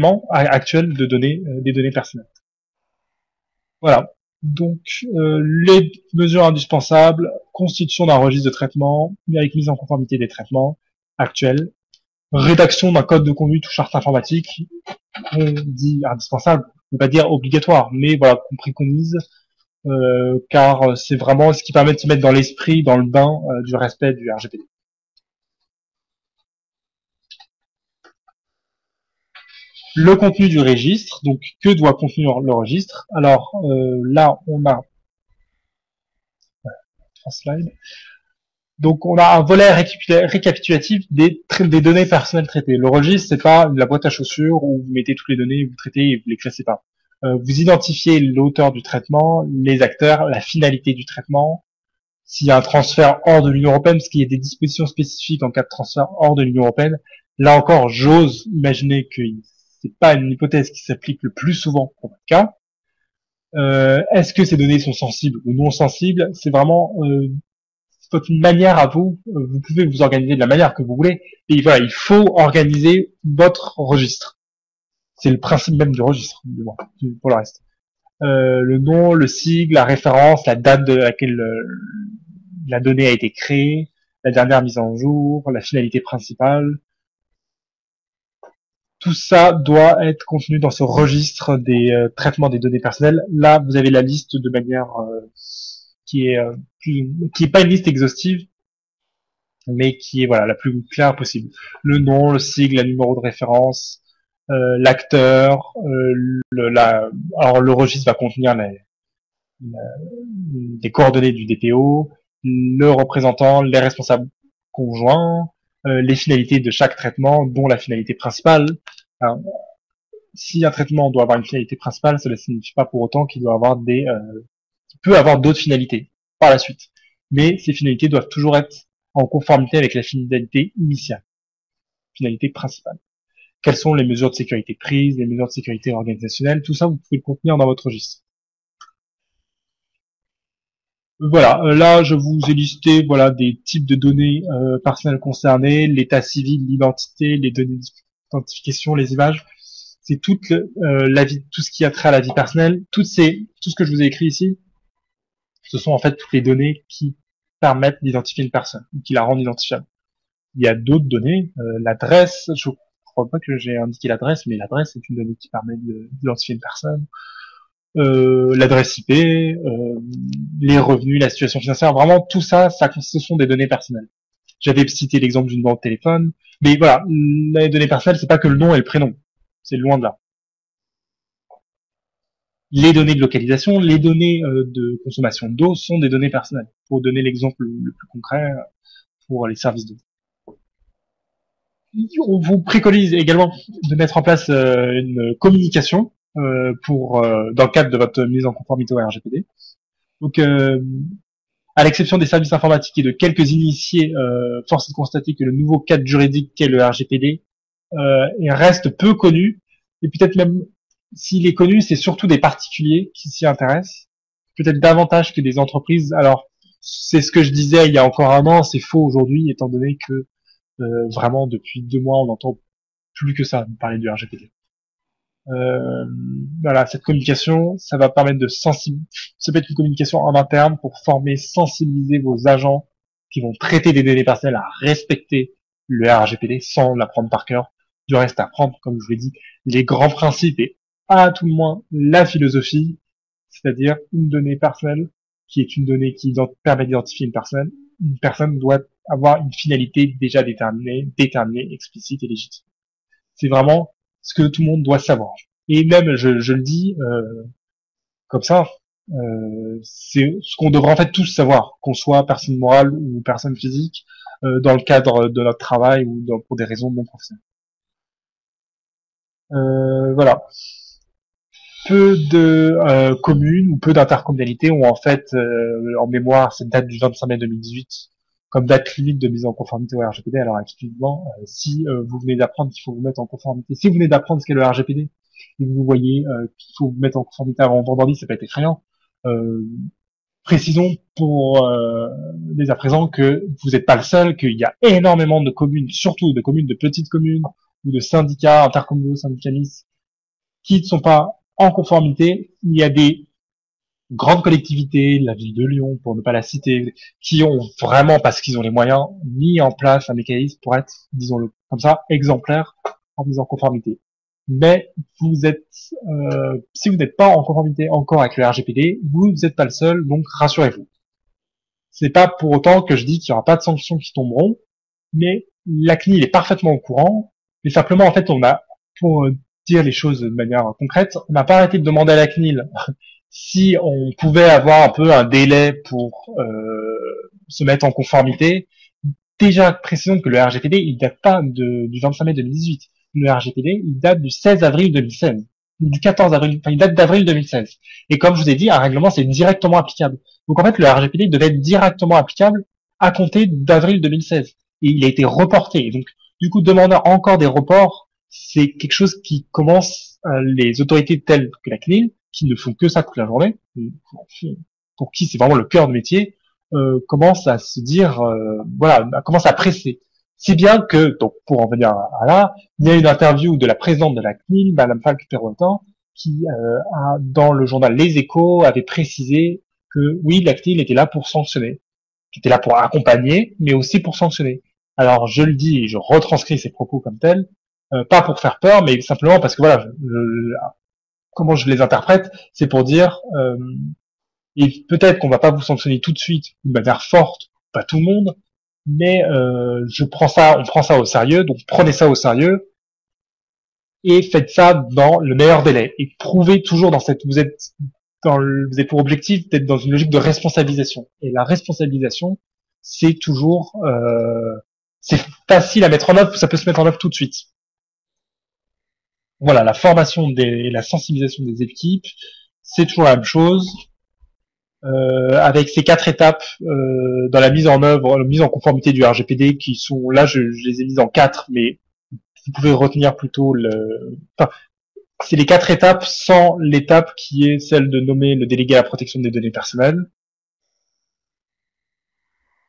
de données, des données personnelles. Voilà. Donc, les mesures indispensables, constitution d'un registre de traitement, avec mise en conformité des traitements actuels, rédaction d'un code de conduite ou charte informatique, on dit indispensable, on ne peut pas dire obligatoire, mais voilà, qu'on préconise, car c'est vraiment ce qui permet de se mettre dans l'esprit, dans le bain du respect du RGPD. Le contenu du registre, donc que doit contenir le registre? Alors là, on a 3 slides. Donc on a un volet récapitulatif des données personnelles traitées. Le registre, c'est pas la boîte à chaussures où vous mettez toutes les données, vous traitez et vous les classez pas. Vous identifiez l'auteur du traitement, les acteurs, la finalité du traitement, s'il y a un transfert hors de l'Union européenne, parce qu'il y a des dispositions spécifiques en cas de transfert hors de l'Union européenne. Là encore, j'ose imaginer que c'est pas une hypothèse qui s'applique le plus souvent pour votre cas. Est-ce que ces données sont sensibles ou non sensibles? C'est vraiment votre manière à vous. Vous pouvez vous organiser de la manière que vous voulez. Et voilà, il faut organiser votre registre. C'est le principe même du registre, pour le reste. Le nom, le sigle, la référence, la date de laquelle la donnée a été créée, la dernière mise en jour, la finalité principale. tout ça doit être contenu dans ce registre des traitements des données personnelles. Là, vous avez la liste de manière qui est qui est pas une liste exhaustive, mais qui est voilà la plus claire possible. Le nom, le sigle, le numéro de référence, l'acteur, alors le registre va contenir les coordonnées du DPO, le représentant, les responsables conjoints, les finalités de chaque traitement, dont la finalité principale. Alors, si un traitement doit avoir une finalité principale, cela ne signifie pas pour autant qu'il doit avoir qu'il peut avoir d'autres finalités par la suite. Mais ces finalités doivent toujours être en conformité avec la finalité initiale, finalité principale. Quelles sont les mesures de sécurité prises, les mesures de sécurité organisationnelles, tout ça, vous pouvez le contenir dans votre registre. Voilà, là je vous ai listé voilà des types de données personnelles concernées, l'état civil, l'identité, les données d'identification, les images. C'est toute la vie, tout ce qui a trait à la vie personnelle, tout ce que je vous ai écrit ici, ce sont en fait toutes les données qui permettent d'identifier une personne, qui la rendent identifiable. Il y a d'autres données, l'adresse, je crois pas que j'ai indiqué l'adresse, mais l'adresse est une donnée qui permet d'identifier une personne. L'adresse IP, les revenus, la situation financière, vraiment tout ça, ce sont des données personnelles. J'avais cité l'exemple du numéro de téléphone, mais voilà, les données personnelles, c'est pas que le nom et le prénom, c'est loin de là. Les données de localisation, les données de consommation d'eau sont des données personnelles. Pour donner l'exemple le plus concret pour les services d'eau. On vous préconise également de mettre en place une communication dans le cadre de votre mise en conformité au RGPD. Donc, à l'exception des services informatiques et de quelques initiés, force est de constater que le nouveau cadre juridique qu'est le RGPD reste peu connu, et peut-être même s'il est connu, c'est surtout des particuliers qui s'y intéressent, peut-être davantage que des entreprises. Alors, c'est ce que je disais il y a encore un an, c'est faux aujourd'hui, étant donné que vraiment depuis 2 mois, on n'entend plus que ça parler du RGPD. Voilà, cette communication, ça va permettre de sensibiliser. Ça peut être une communication en interne pour former, sensibiliser vos agents qui vont traiter des données personnelles à respecter le RGPD sans l'apprendre par cœur. Du reste, apprendre, comme je vous l'ai dit, les grands principes et à tout le moins la philosophie, c'est-à-dire une donnée personnelle qui est une donnée qui permet d'identifier une personne. Une personne doit avoir une finalité déjà déterminée, explicite et légitime. C'est vraiment ce que tout le monde doit savoir. Et même, je le dis comme ça, c'est ce qu'on devrait en fait tous savoir, qu'on soit personne morale ou personne physique, dans le cadre de notre travail ou pour des raisons non professionnelles. Voilà. Peu de communes ou peu d'intercommunalités ont en fait en mémoire cette date du 25 mai 2018 comme date limite de mise en conformité au RGPD. Alors actuellement, si vous venez d'apprendre qu'il faut vous mettre en conformité, si vous venez d'apprendre ce qu'est le RGPD et vous voyez qu'il faut vous mettre en conformité avant vendredi, ça peut être effrayant. Précisons pour dès à présent que vous n'êtes pas le seul, qu'il y a énormément de communes, surtout de communes, de petites communes ou de syndicats, intercommunaux, syndicalistes, qui ne sont pas en conformité. Il y a des grandes collectivités, la ville de Lyon, pour ne pas la citer, qui ont vraiment, parce qu'ils ont les moyens, mis en place un mécanisme pour être, disons-le comme ça, exemplaire en mise en conformité. Mais vous êtes, si vous n'êtes pas en conformité encore avec le RGPD, vous n'êtes pas le seul, donc rassurez-vous. C'est pas pour autant que je dis qu'il n'y aura pas de sanctions qui tomberont, mais la CNIL est parfaitement au courant, mais simplement, en fait, on a, pour dire les choses de manière concrète, on n'a pas arrêté de demander à la CNIL si on pouvait avoir un peu un délai pour se mettre en conformité. Déjà, précisons que le RGPD, il date pas du 25 mai 2018. Le RGPD, il date du 16 avril 2016. Du 14 avril, enfin, il date d'avril 2016. Et comme je vous ai dit, un règlement, c'est directement applicable. Donc, en fait, le RGPD devait être directement applicable à compter d'avril 2016. Et il a été reporté. Et donc, du coup, demander encore des reports, c'est quelque chose qui commence, les autorités telles que la CNIL, qui ne font que ça toute la journée, pour qui c'est vraiment le cœur de métier, commence à se dire, voilà, commence à presser. Si bien que, donc, pour en venir à là, il y a une interview de la présidente de la CNIL, Madame Falk-Perrotin, qui, dans le journal Les Échos, avait précisé que, oui, la CNIL était là pour sanctionner, qui était là pour accompagner, mais aussi pour sanctionner. Alors, je le dis et je retranscris ces propos comme tels, pas pour faire peur, mais simplement parce que voilà, comment je les interprète, c'est pour dire, et peut-être qu'on va pas vous sanctionner tout de suite de manière forte, pas tout le monde, mais on prend ça au sérieux, donc prenez ça au sérieux et faites ça dans le meilleur délai et prouvez toujours vous avez pour objectif d'être dans une logique de responsabilisation. Et la responsabilisation, c'est toujours, c'est facile à mettre en œuvre, ça peut se mettre en œuvre tout de suite. Voilà, la formation et la sensibilisation des équipes, c'est toujours la même chose. Avec ces 4 étapes dans la mise en œuvre, la mise en conformité du RGPD, qui sont là, je les ai mises en 4, mais vous pouvez retenir plutôt c'est les 4 étapes sans l'étape qui est celle de nommer le délégué à la protection des données personnelles.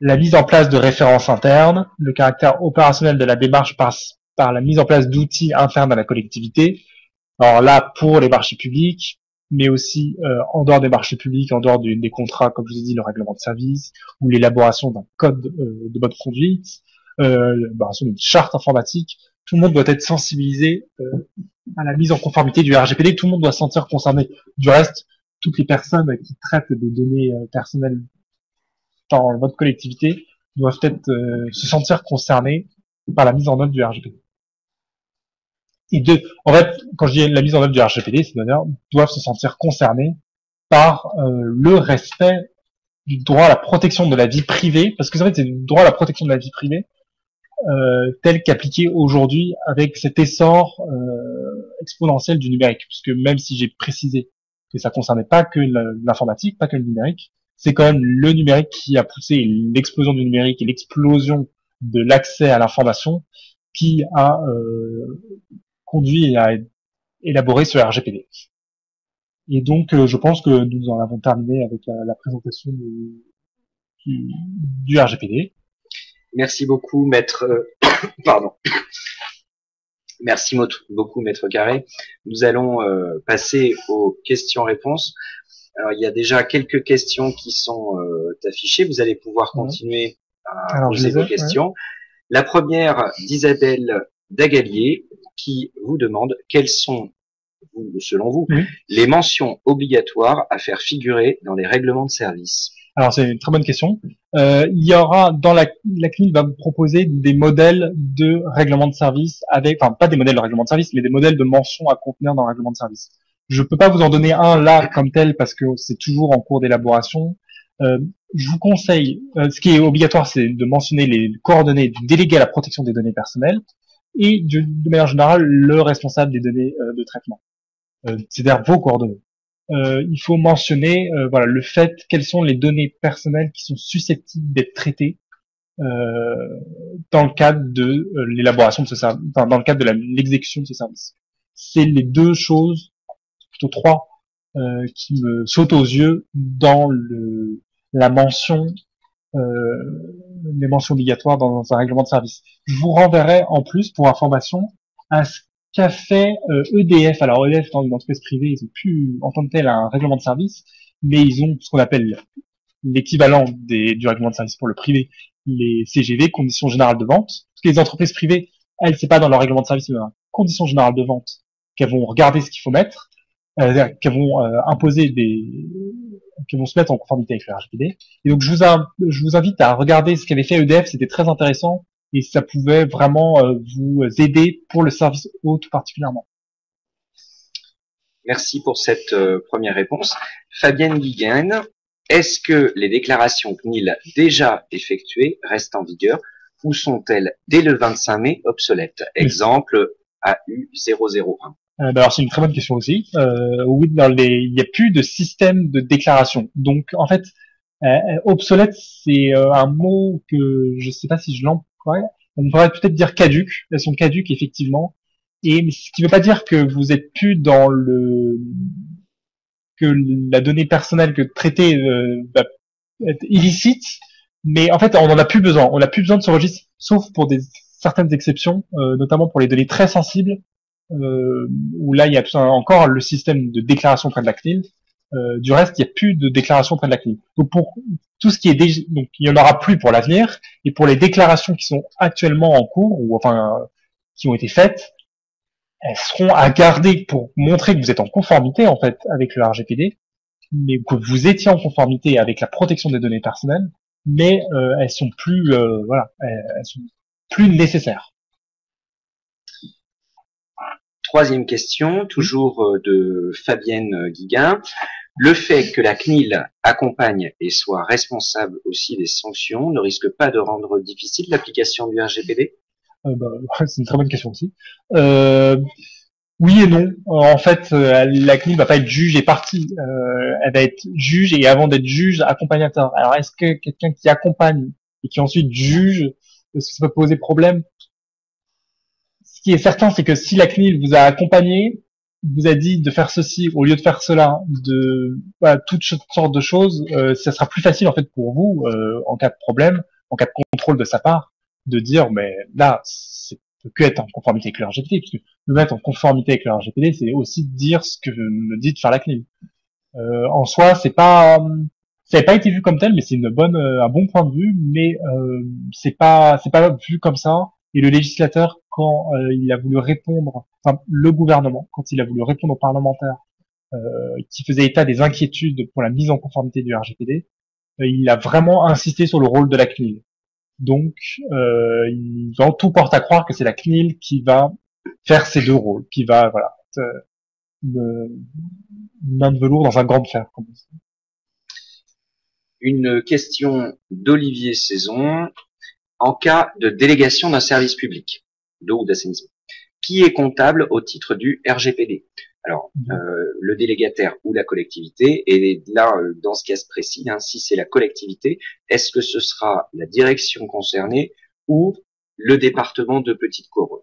La mise en place de références internes, le caractère opérationnel de la démarche passe par la mise en place d'outils internes à la collectivité. Alors là, pour les marchés publics, mais aussi en dehors des marchés publics, en dehors des contrats, comme je vous ai dit, le règlement de service, ou l'élaboration d'un code de bonne conduite, l'élaboration d'une charte informatique. Tout le monde doit être sensibilisé à la mise en conformité du RGPD, tout le monde doit se sentir concerné. Du reste, toutes les personnes qui traitent des données personnelles dans votre collectivité doivent se sentir concernées par la mise en œuvre du RGPD. En fait, quand je dis la mise en œuvre du RGPD, c'est-à-dire doivent se sentir concernés par le respect du droit à la protection de la vie privée, parce que en fait, c'est le droit à la protection de la vie privée tel qu'appliqué aujourd'hui avec cet essor exponentiel du numérique, puisque même si j'ai précisé que ça concernait pas que l'informatique, pas que le numérique, c'est quand même le numérique qui a poussé l'explosion du numérique et l'explosion de l'accès à l'information qui a conduit à élaborer ce RGPD. Et donc, je pense que nous en avons terminé avec la présentation du RGPD. Merci beaucoup, maître. Pardon. Merci beaucoup, maître Carré. Nous allons passer aux questions-réponses. Alors, il y a déjà quelques questions qui sont affichées. Vous allez pouvoir continuer à poser vos questions. La première d'Isabelle Dagalier qui vous demande quelles sont, selon vous, les mentions obligatoires à faire figurer dans les règlements de service. Alors c'est une très bonne question. Il y aura dans la CNIL va vous proposer des modèles de règlement de service enfin pas des modèles de règlement de service, mais des modèles de mentions à contenir dans le règlement de service. Je peux pas vous en donner un là comme tel parce que c'est toujours en cours d'élaboration. Je vous conseille, ce qui est obligatoire, c'est de mentionner les coordonnées du délégué à la protection des données personnelles et de manière générale le responsable des données de traitement. C'est-à-dire vos coordonnées. Il faut mentionner le fait quelles sont les données personnelles qui sont susceptibles d'être traitées dans le cadre de l'élaboration de ce service, enfin, dans le cadre de l'exécution de ce service. C'est les deux choses, plutôt trois, qui me sautent aux yeux dans la mention, les mentions obligatoires dans un règlement de service. Je vous renverrai en plus pour information à ce qu'a fait EDF. Alors EDF, dans une entreprise privée, ils ont pu en tant que tel un règlement de service, mais ils ont ce qu'on appelle l'équivalent du règlement de service pour le privé, les CGV, conditions générales de vente. Parce que les entreprises privées, elles, c'est pas dans leur règlement de service, mais dans la conditions générales de vente qu'elles vont regarder ce qu'il faut mettre, qu'elles vont imposer qui vont se mettre en conformité avec le RGPD. Et donc, je vous invite à regarder ce qu'avait fait EDF, c'était très intéressant et ça pouvait vraiment vous aider pour le service eau tout particulièrement. Merci pour cette première réponse. Fabienne Guiguen, est-ce que les déclarations CNIL déjà effectuées restent en vigueur ou sont-elles dès le 25 mai obsolètes? Exemple AU001. Alors c'est une très bonne question aussi. Oui, il n'y a plus de système de déclaration. Donc en fait, obsolète, c'est un mot que je ne sais pas si je l'emploie. On pourrait peut-être dire caduque. Elles sont caduques effectivement. Et ce qui ne veut pas dire que vous êtes plus dans que la donnée personnelle que traiter va être illicite. Mais en fait, on n'en a plus besoin. On n'a plus besoin de ce registre, sauf pour certaines exceptions, notamment pour les données très sensibles. Où là il y a encore le système de déclaration auprès de la CNIL. Du reste, il n'y a plus de déclaration auprès de la CNIL. Donc pour tout ce qui est donc il y en aura plus pour l'avenir. Et pour les déclarations qui sont actuellement en cours ou enfin qui ont été faites, elles seront à garder pour montrer que vous êtes en conformité en fait avec le RGPD, mais que vous étiez en conformité avec la protection des données personnelles, mais elles sont plus elles sont plus nécessaires. Troisième question, toujours de Fabienne Guiguin. Le fait que la CNIL accompagne et soit responsable aussi des sanctions ne risque pas de rendre difficile l'application du RGPD? C'est une très bonne question aussi. Oui et non. En fait, la CNIL va pas être juge et partie. Elle va être juge et avant d'être juge, accompagnateur. Alors, est-ce que quelqu'un qui accompagne et qui ensuite juge, est-ce que ça peut poser problème? Ce qui est certain, c'est que si la CNIL vous a accompagné, vous a dit de faire ceci au lieu de faire cela, toutes sortes de choses, ça sera plus facile en fait pour vous en cas de problème, en cas de contrôle de sa part, de dire mais là c'est peut que être en conformité avec le RGPD, puisque me mettre en conformité avec le RGPD, c'est aussi dire ce que me dit de faire la CNIL. En soi, ça n'a pas été vu comme tel, mais c'est un bon point de vue, mais c'est pas vu comme ça. Et le législateur, quand il a voulu répondre, enfin le gouvernement, quand il a voulu répondre aux parlementaires qui faisaient état des inquiétudes pour la mise en conformité du RGPD, il a vraiment insisté sur le rôle de la CNIL. Donc, tout porte à croire que c'est la CNIL qui va faire ces deux rôles, qui va main de velours dans un grand fer. Comme ça. Une question d'Olivier Saison. En cas de délégation d'un service public, d'eau ou d'assainissement, qui est comptable au titre du RGPD? Alors, le délégataire ou la collectivité, et là, dans ce cas précis, si c'est la collectivité, est-ce que ce sera la direction concernée ou le département de Petite Couronne?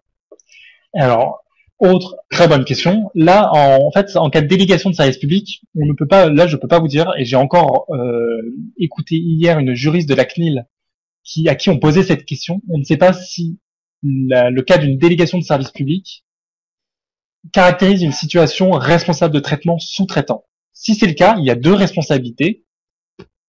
Alors, autre très bonne question. Là, en fait, en cas de délégation de service public, on ne peut pas. Là, je peux pas vous dire. Et j'ai encore écouté hier une juriste de la CNIL à qui on posait cette question. On ne sait pas si le cas d'une délégation de service public caractérise une situation responsable de traitement sous-traitant. Si c'est le cas, il y a deux responsabilités.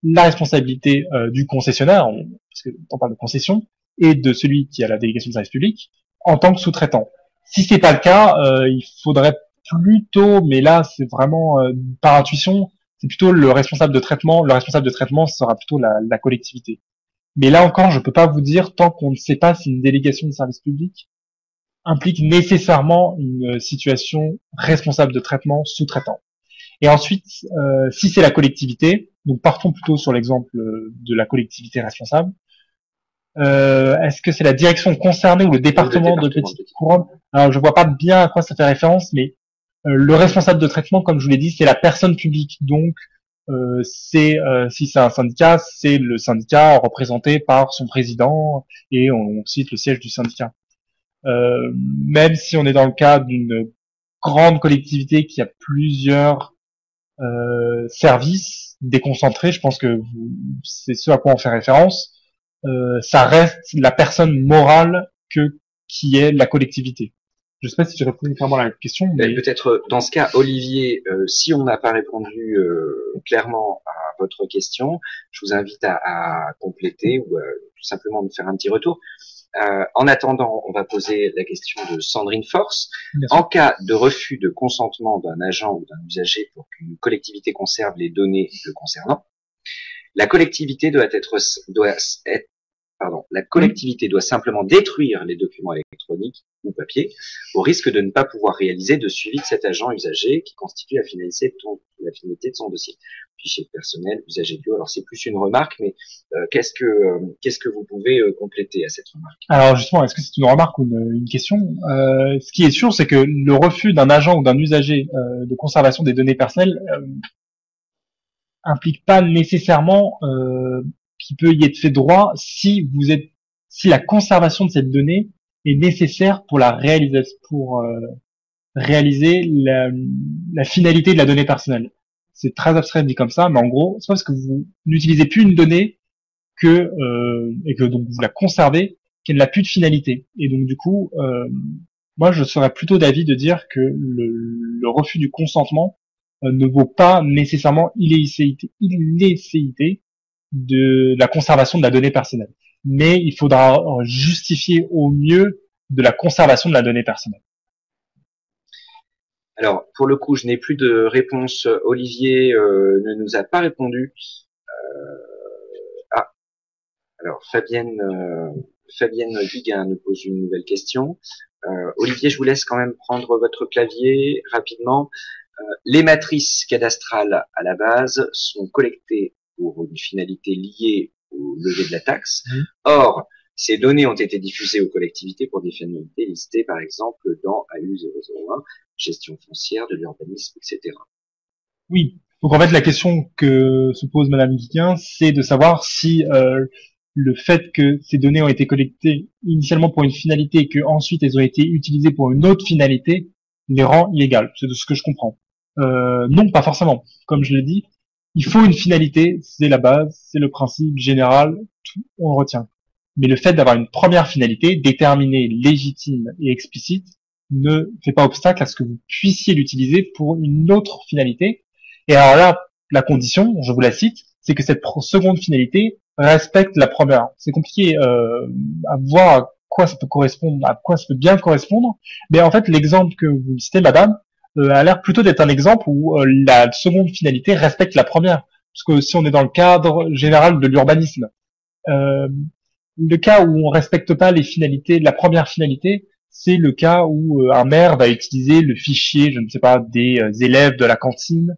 La responsabilité du concessionnaire, parce que on parle de concession, et de celui qui a la délégation de service public en tant que sous-traitant. Si c'est pas le cas, il faudrait plutôt, mais là c'est vraiment par intuition, c'est plutôt le responsable de traitement. Le responsable de traitement sera plutôt la collectivité. Mais là encore, je peux pas vous dire tant qu'on ne sait pas si une délégation de service public implique nécessairement une situation responsable de traitement sous-traitant. Et ensuite, si c'est la collectivité, donc partons plutôt sur l'exemple de la collectivité responsable. Est-ce que c'est la direction concernée ou le département de Petite Couronne? Alors, je vois pas bien à quoi ça fait référence, mais le responsable de traitement, comme je vous l'ai dit, c'est la personne publique. Donc, si c'est un syndicat, c'est le syndicat représenté par son président et on cite le siège du syndicat. Même si on est dans le cas d'une grande collectivité qui a plusieurs services déconcentrés, je pense que c'est ce à quoi on fait référence. Ça reste la personne morale qui est la collectivité. Je ne sais pas si j'ai répondu clairement à la question. Mais peut-être dans ce cas, Olivier, si on n'a pas répondu clairement à votre question, je vous invite à compléter ou tout simplement me faire un petit retour. En attendant, on va poser la question de Sandrine Force. En cas de refus de consentement d'un agent ou d'un usager pour qu'une collectivité conserve les données le concernant, la collectivité doit simplement détruire les documents électroniques ou papier au risque de ne pas pouvoir réaliser de suivi de cet agent usager qui constitue la finalité de son dossier. Fichier personnel, usager bio. Alors c'est plus une remarque, mais qu'est-ce que vous pouvez compléter à cette remarque? Alors justement, est-ce que c'est une remarque ou une question? Ce qui est sûr, c'est que le refus d'un agent ou d'un usager de conservation des données personnelles implique pas nécessairement qu'il peut y être fait droit si la conservation de cette donnée est nécessaire pour réaliser la finalité de la donnée personnelle. C'est très abstrait dit comme ça, mais en gros, c'est pas parce que vous n'utilisez plus une donnée et que donc vous la conservez qu'elle n'a plus de finalité. Et donc du coup, moi je serais plutôt d'avis de dire que le refus du consentement ne vaut pas nécessairement illicéité de la conservation de la donnée personnelle. Mais il faudra justifier au mieux de la conservation de la donnée personnelle. Alors, pour le coup, je n'ai plus de réponse. Olivier ne nous a pas répondu. Ah, alors Fabienne Guiguin nous pose une nouvelle question. Olivier, je vous laisse quand même prendre votre clavier rapidement. Les matrices cadastrales à la base sont collectées pour une finalité liée au lever de la taxe. Or, ces données ont été diffusées aux collectivités pour des finalités listées, par exemple, dans AU 001, gestion foncière, de l'urbanisme, etc. Oui. Donc en fait, la question que se pose Madame Guiquin, c'est de savoir si le fait que ces données ont été collectées initialement pour une finalité et que ensuite elles ont été utilisées pour une autre finalité les rend illégales. C'est de ce que je comprends. Non, pas forcément. Comme je l'ai dit, il faut une finalité, c'est la base, c'est le principe général, tout, on le retient. Mais le fait d'avoir une première finalité déterminée, légitime et explicite ne fait pas obstacle à ce que vous puissiez l'utiliser pour une autre finalité. Et alors là, la condition, je vous la cite, c'est que cette seconde finalité respecte la première. C'est compliqué à voir à quoi ça peut correspondre, à quoi ça peut bien correspondre, mais en fait, l'exemple que vous citez, madame, a l'air plutôt d'être un exemple où la seconde finalité respecte la première. Parce que si on est dans le cadre général de l'urbanisme, euh, le cas où on respecte pas les finalités, la première finalité, c'est le cas où un maire va utiliser le fichier, je ne sais pas, des élèves de la cantine,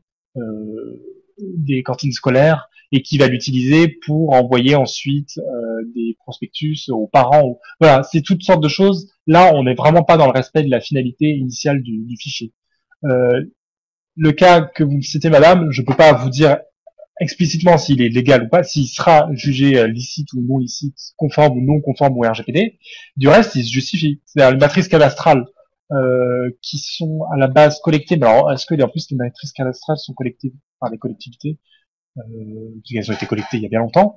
des cantines scolaires, et qui va l'utiliser pour envoyer ensuite des prospectus aux parents. Voilà, c'est toutes sortes de choses. Là, on n'est vraiment pas dans le respect de la finalité initiale du fichier. Euh, le cas que vous citez, madame, je peux pas vous dire explicitement s'il est légal ou pas, s'il sera jugé licite ou non licite, conforme ou non conforme au RGPD. Du reste, il se justifie. C'est-à-dire les matrices cadastrales qui sont à la base collectées. Mais alors, est-ce que en plus les matrices cadastrales sont collectées par les collectivités elles ont été collectées il y a bien longtemps.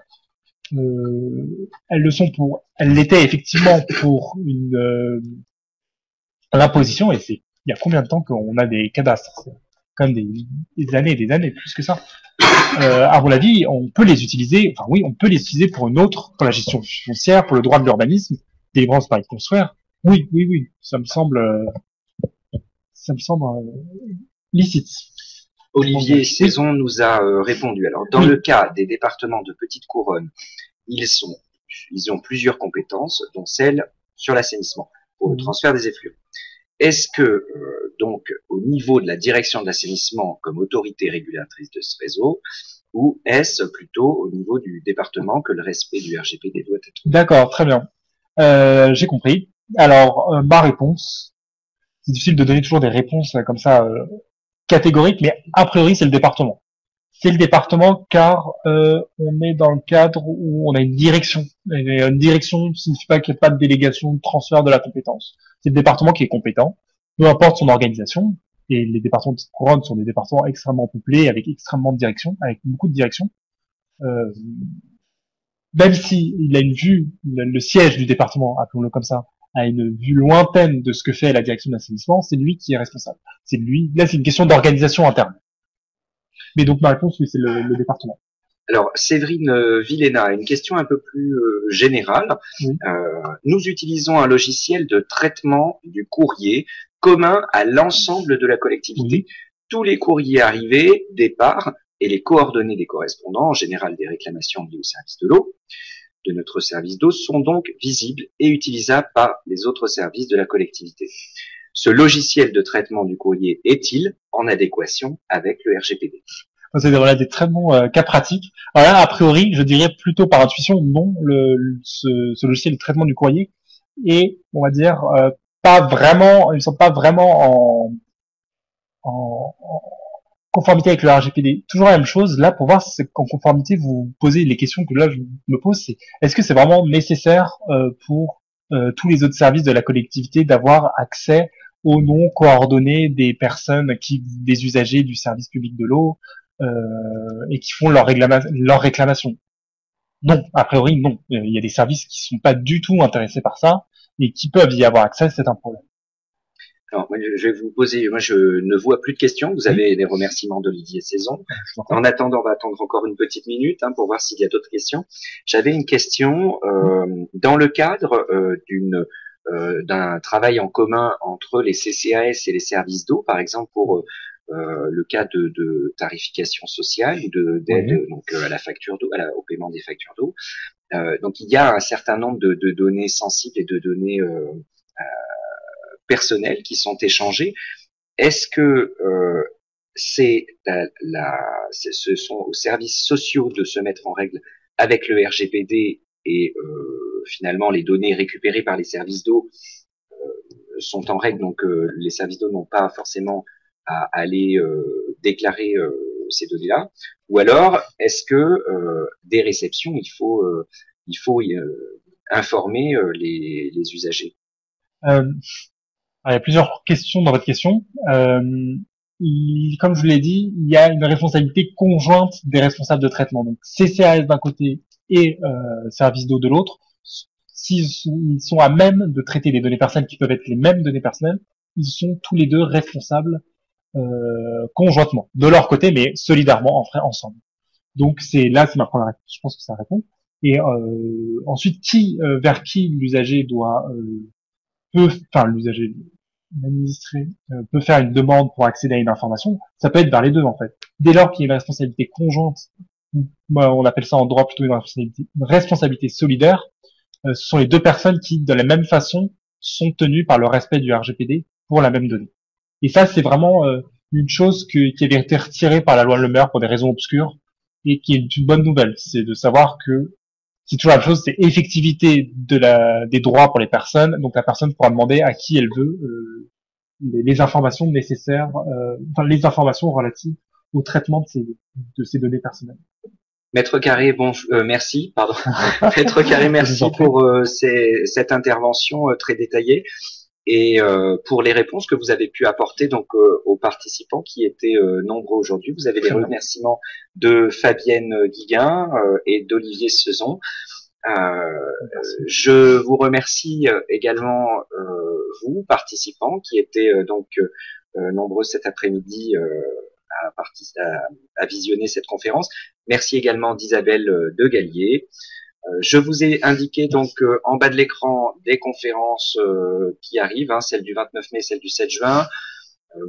Elles l'étaient effectivement pour l'imposition, et c'est il y a combien de temps qu'on a des cadastres? C'est quand même des années et des années, plus que ça. À mon avis, on peut les utiliser, enfin oui, on peut les utiliser pour une autre, pour la gestion foncière, pour le droit de l'urbanisme, délivrance par de construire. Oui, oui, oui, ça me semble licite. Olivier Saison nous a répondu. Alors, dans le cas des départements de Petite Couronne, ils ont plusieurs compétences, dont celle sur l'assainissement, pour le transfert des effluents. Est-ce que, donc, au niveau de la direction de l'assainissement comme autorité régulatrice de ce réseau, ou est-ce plutôt au niveau du département que le respect du RGPD doit être? D'accord, très bien. J'ai compris. Alors, ma réponse, c'est difficile de donner toujours des réponses comme ça catégoriques, mais a priori, c'est le département. C'est le département car on est dans le cadre où on a une direction. Et une direction ne signifie pas qu'il n'y a pas de délégation, de transfert de la compétence. C'est le département qui est compétent, peu importe son organisation. Et les départements de petite couronne sont des départements extrêmement peuplés, avec extrêmement de direction, avec beaucoup de direction. Euh, Même si il a une vue, le siège du département, appelons-le comme ça, a une vue lointaine de ce que fait la direction de l'assainissement, c'est lui qui est responsable. C'est lui. Là, c'est une question d'organisation interne. Mais donc ma réponse, oui, c'est le département. Alors, Séverine Villena, une question un peu plus générale. Oui. Nous utilisons un logiciel de traitement du courrier commun à l'ensemble de la collectivité. Oui. Tous les courriers arrivés, départ, et les coordonnées des correspondants, en général des réclamations liées au service de l'eau, de notre service d'eau, sont donc visibles et utilisables par les autres services de la collectivité. Ce logiciel de traitement du courrier est-il en adéquation avec le RGPD? C'est voilà, des très bons cas pratiques. Alors là, a priori, je dirais plutôt par intuition, non, ce logiciel de traitement du courrier est, on va dire, pas vraiment, ils ne sont pas vraiment en conformité avec le RGPD. Toujours la même chose. Là, pour voir si c'est en conformité, vous posez les questions que là je me pose, c'est est-ce que c'est vraiment nécessaire pour tous les autres services de la collectivité d'avoir accès aux noms coordonnés des personnes des usagers du service public de l'eau et qui font leur réclamation? Non, a priori non. Il y a des services qui sont pas du tout intéressés par ça et qui peuvent y avoir accès, c'est un problème. Alors, moi, je vais vous poser, moi, je ne vois plus de questions. Vous avez les remerciements d'Olivier Saison. En attendant, on va attendre encore une petite minute pour voir s'il y a d'autres questions. J'avais une question dans le cadre d'une d'un travail en commun entre les CCAS et les services d'eau, par exemple pour le cas de tarification sociale ou d'aide donc à la facture d'eau, au paiement des factures d'eau. Donc il y a un certain nombre de données sensibles et de données personnelles qui sont échangées. Est-ce que ce sont aux services sociaux de se mettre en règle avec le RGPD et finalement les données récupérées par les services d'eau sont en règle, donc les services d'eau n'ont pas forcément à aller déclarer ces données-là, ou alors est-ce que des réceptions il faut informer les usagers? Il y a plusieurs questions dans votre question. Comme je vous l'ai dit, il y a une responsabilité conjointe des responsables de traitement. Donc CCAS d'un côté et service d'eau de l'autre. S'ils sont à même de traiter des données personnelles qui peuvent être les mêmes données personnelles, ils sont tous les deux responsables conjointement, de leur côté, mais solidairement, ensemble. Donc c'est ma première réponse. Je pense que ça répond. Et ensuite, vers qui l'usager l'usager, l'administré peut faire une demande pour accéder à une information, ça peut être vers les deux en fait. Dès lors qu'il y a une responsabilité conjointe, on appelle ça en droit plutôt une responsabilité solidaire, ce sont les deux personnes qui, de la même façon, sont tenues par le respect du RGPD pour la même donnée. Et ça, c'est vraiment une chose qui avait été retirée par la loi Le Maire pour des raisons obscures et qui est une bonne nouvelle. C'est de savoir que c'est toujours la même chose, c'est effectivité des droits pour les personnes. Donc la personne pourra demander à qui elle veut les informations nécessaires, les informations relatives au traitement de ces données personnelles. Maître Carré, merci, pardon. Maître Carré, merci pour cette intervention très détaillée et pour les réponses que vous avez pu apporter donc aux participants qui étaient nombreux aujourd'hui. Vous avez les remerciements de Fabienne Guiguin et d'Olivier Sezon. Je vous remercie également vous, participants, qui étaient nombreux cet après-midi à visionner cette conférence. Merci également d'Isabelle de Gallier. Je vous ai indiqué donc en bas de l'écran des conférences qui arrivent, celle du 29 mai, celle du 7 juin.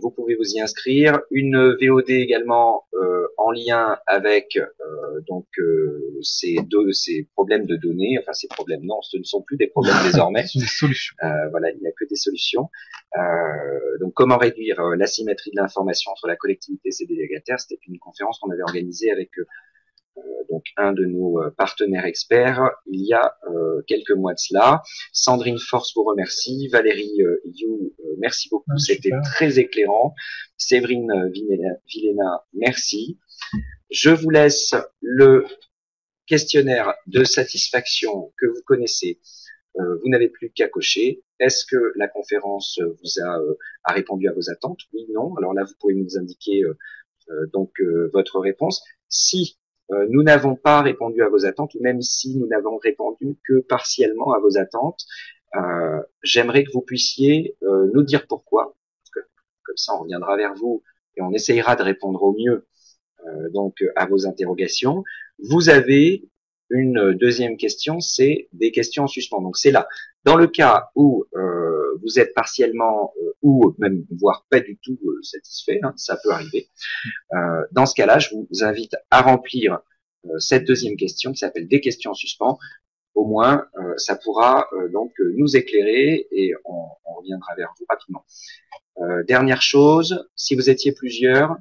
Vous pouvez vous y inscrire. Une VOD également en lien avec ces problèmes de données. Enfin, ces problèmes, non, ce ne sont plus des problèmes désormais. C'est des solutions. Voilà, il n'y a que des solutions. Donc, comment réduire l'asymétrie de l'information entre la collectivité et ses délégataires. C'était une conférence qu'on avait organisée avec donc un de nos partenaires experts il y a quelques mois de cela. Sandrine Force vous remercie, Valérie You merci beaucoup, c'était très éclairant. Séverine Villena, merci. Je vous laisse le questionnaire de satisfaction que vous connaissez. Vous n'avez plus qu'à cocher. Est-ce que la conférence vous a répondu à vos attentes? Oui, non. Alors là, vous pouvez nous indiquer votre réponse. Si nous n'avons pas répondu à vos attentes, ou même si nous n'avons répondu que partiellement à vos attentes, j'aimerais que vous puissiez nous dire pourquoi. Parce que, comme ça, on reviendra vers vous et on essayera de répondre au mieux à vos interrogations. Vous avez une deuxième question, c'est des questions en suspens. Donc c'est là. Dans le cas où vous êtes partiellement ou même voire pas du tout satisfait, ça peut arriver. Dans ce cas-là, je vous invite à remplir cette deuxième question qui s'appelle des questions en suspens. Au moins, ça pourra nous éclairer et on reviendra vers vous rapidement. Dernière chose, si vous étiez plusieurs,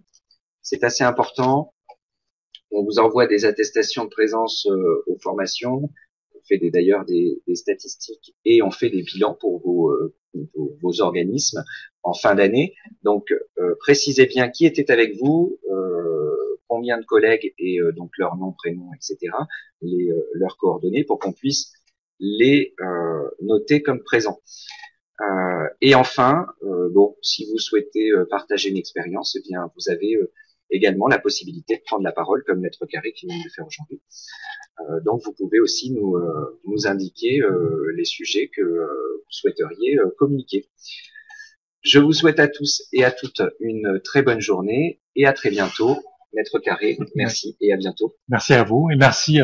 c'est assez important. On vous envoie des attestations de présence aux formations. On fait d'ailleurs des statistiques et on fait des bilans pour vos organismes en fin d'année. Donc, précisez bien qui était avec vous, combien de collègues et donc leur nom, prénom, etc., leurs coordonnées pour qu'on puisse les noter comme présents. Et enfin, si vous souhaitez partager une expérience, eh bien, vous avez également la possibilité de prendre la parole, comme Maître Carré qui vient de le faire aujourd'hui. Donc, vous pouvez aussi nous indiquer les sujets que vous souhaiteriez communiquer. Je vous souhaite à tous et à toutes une très bonne journée et à très bientôt. Maître Carré, merci et à bientôt. Merci à vous et merci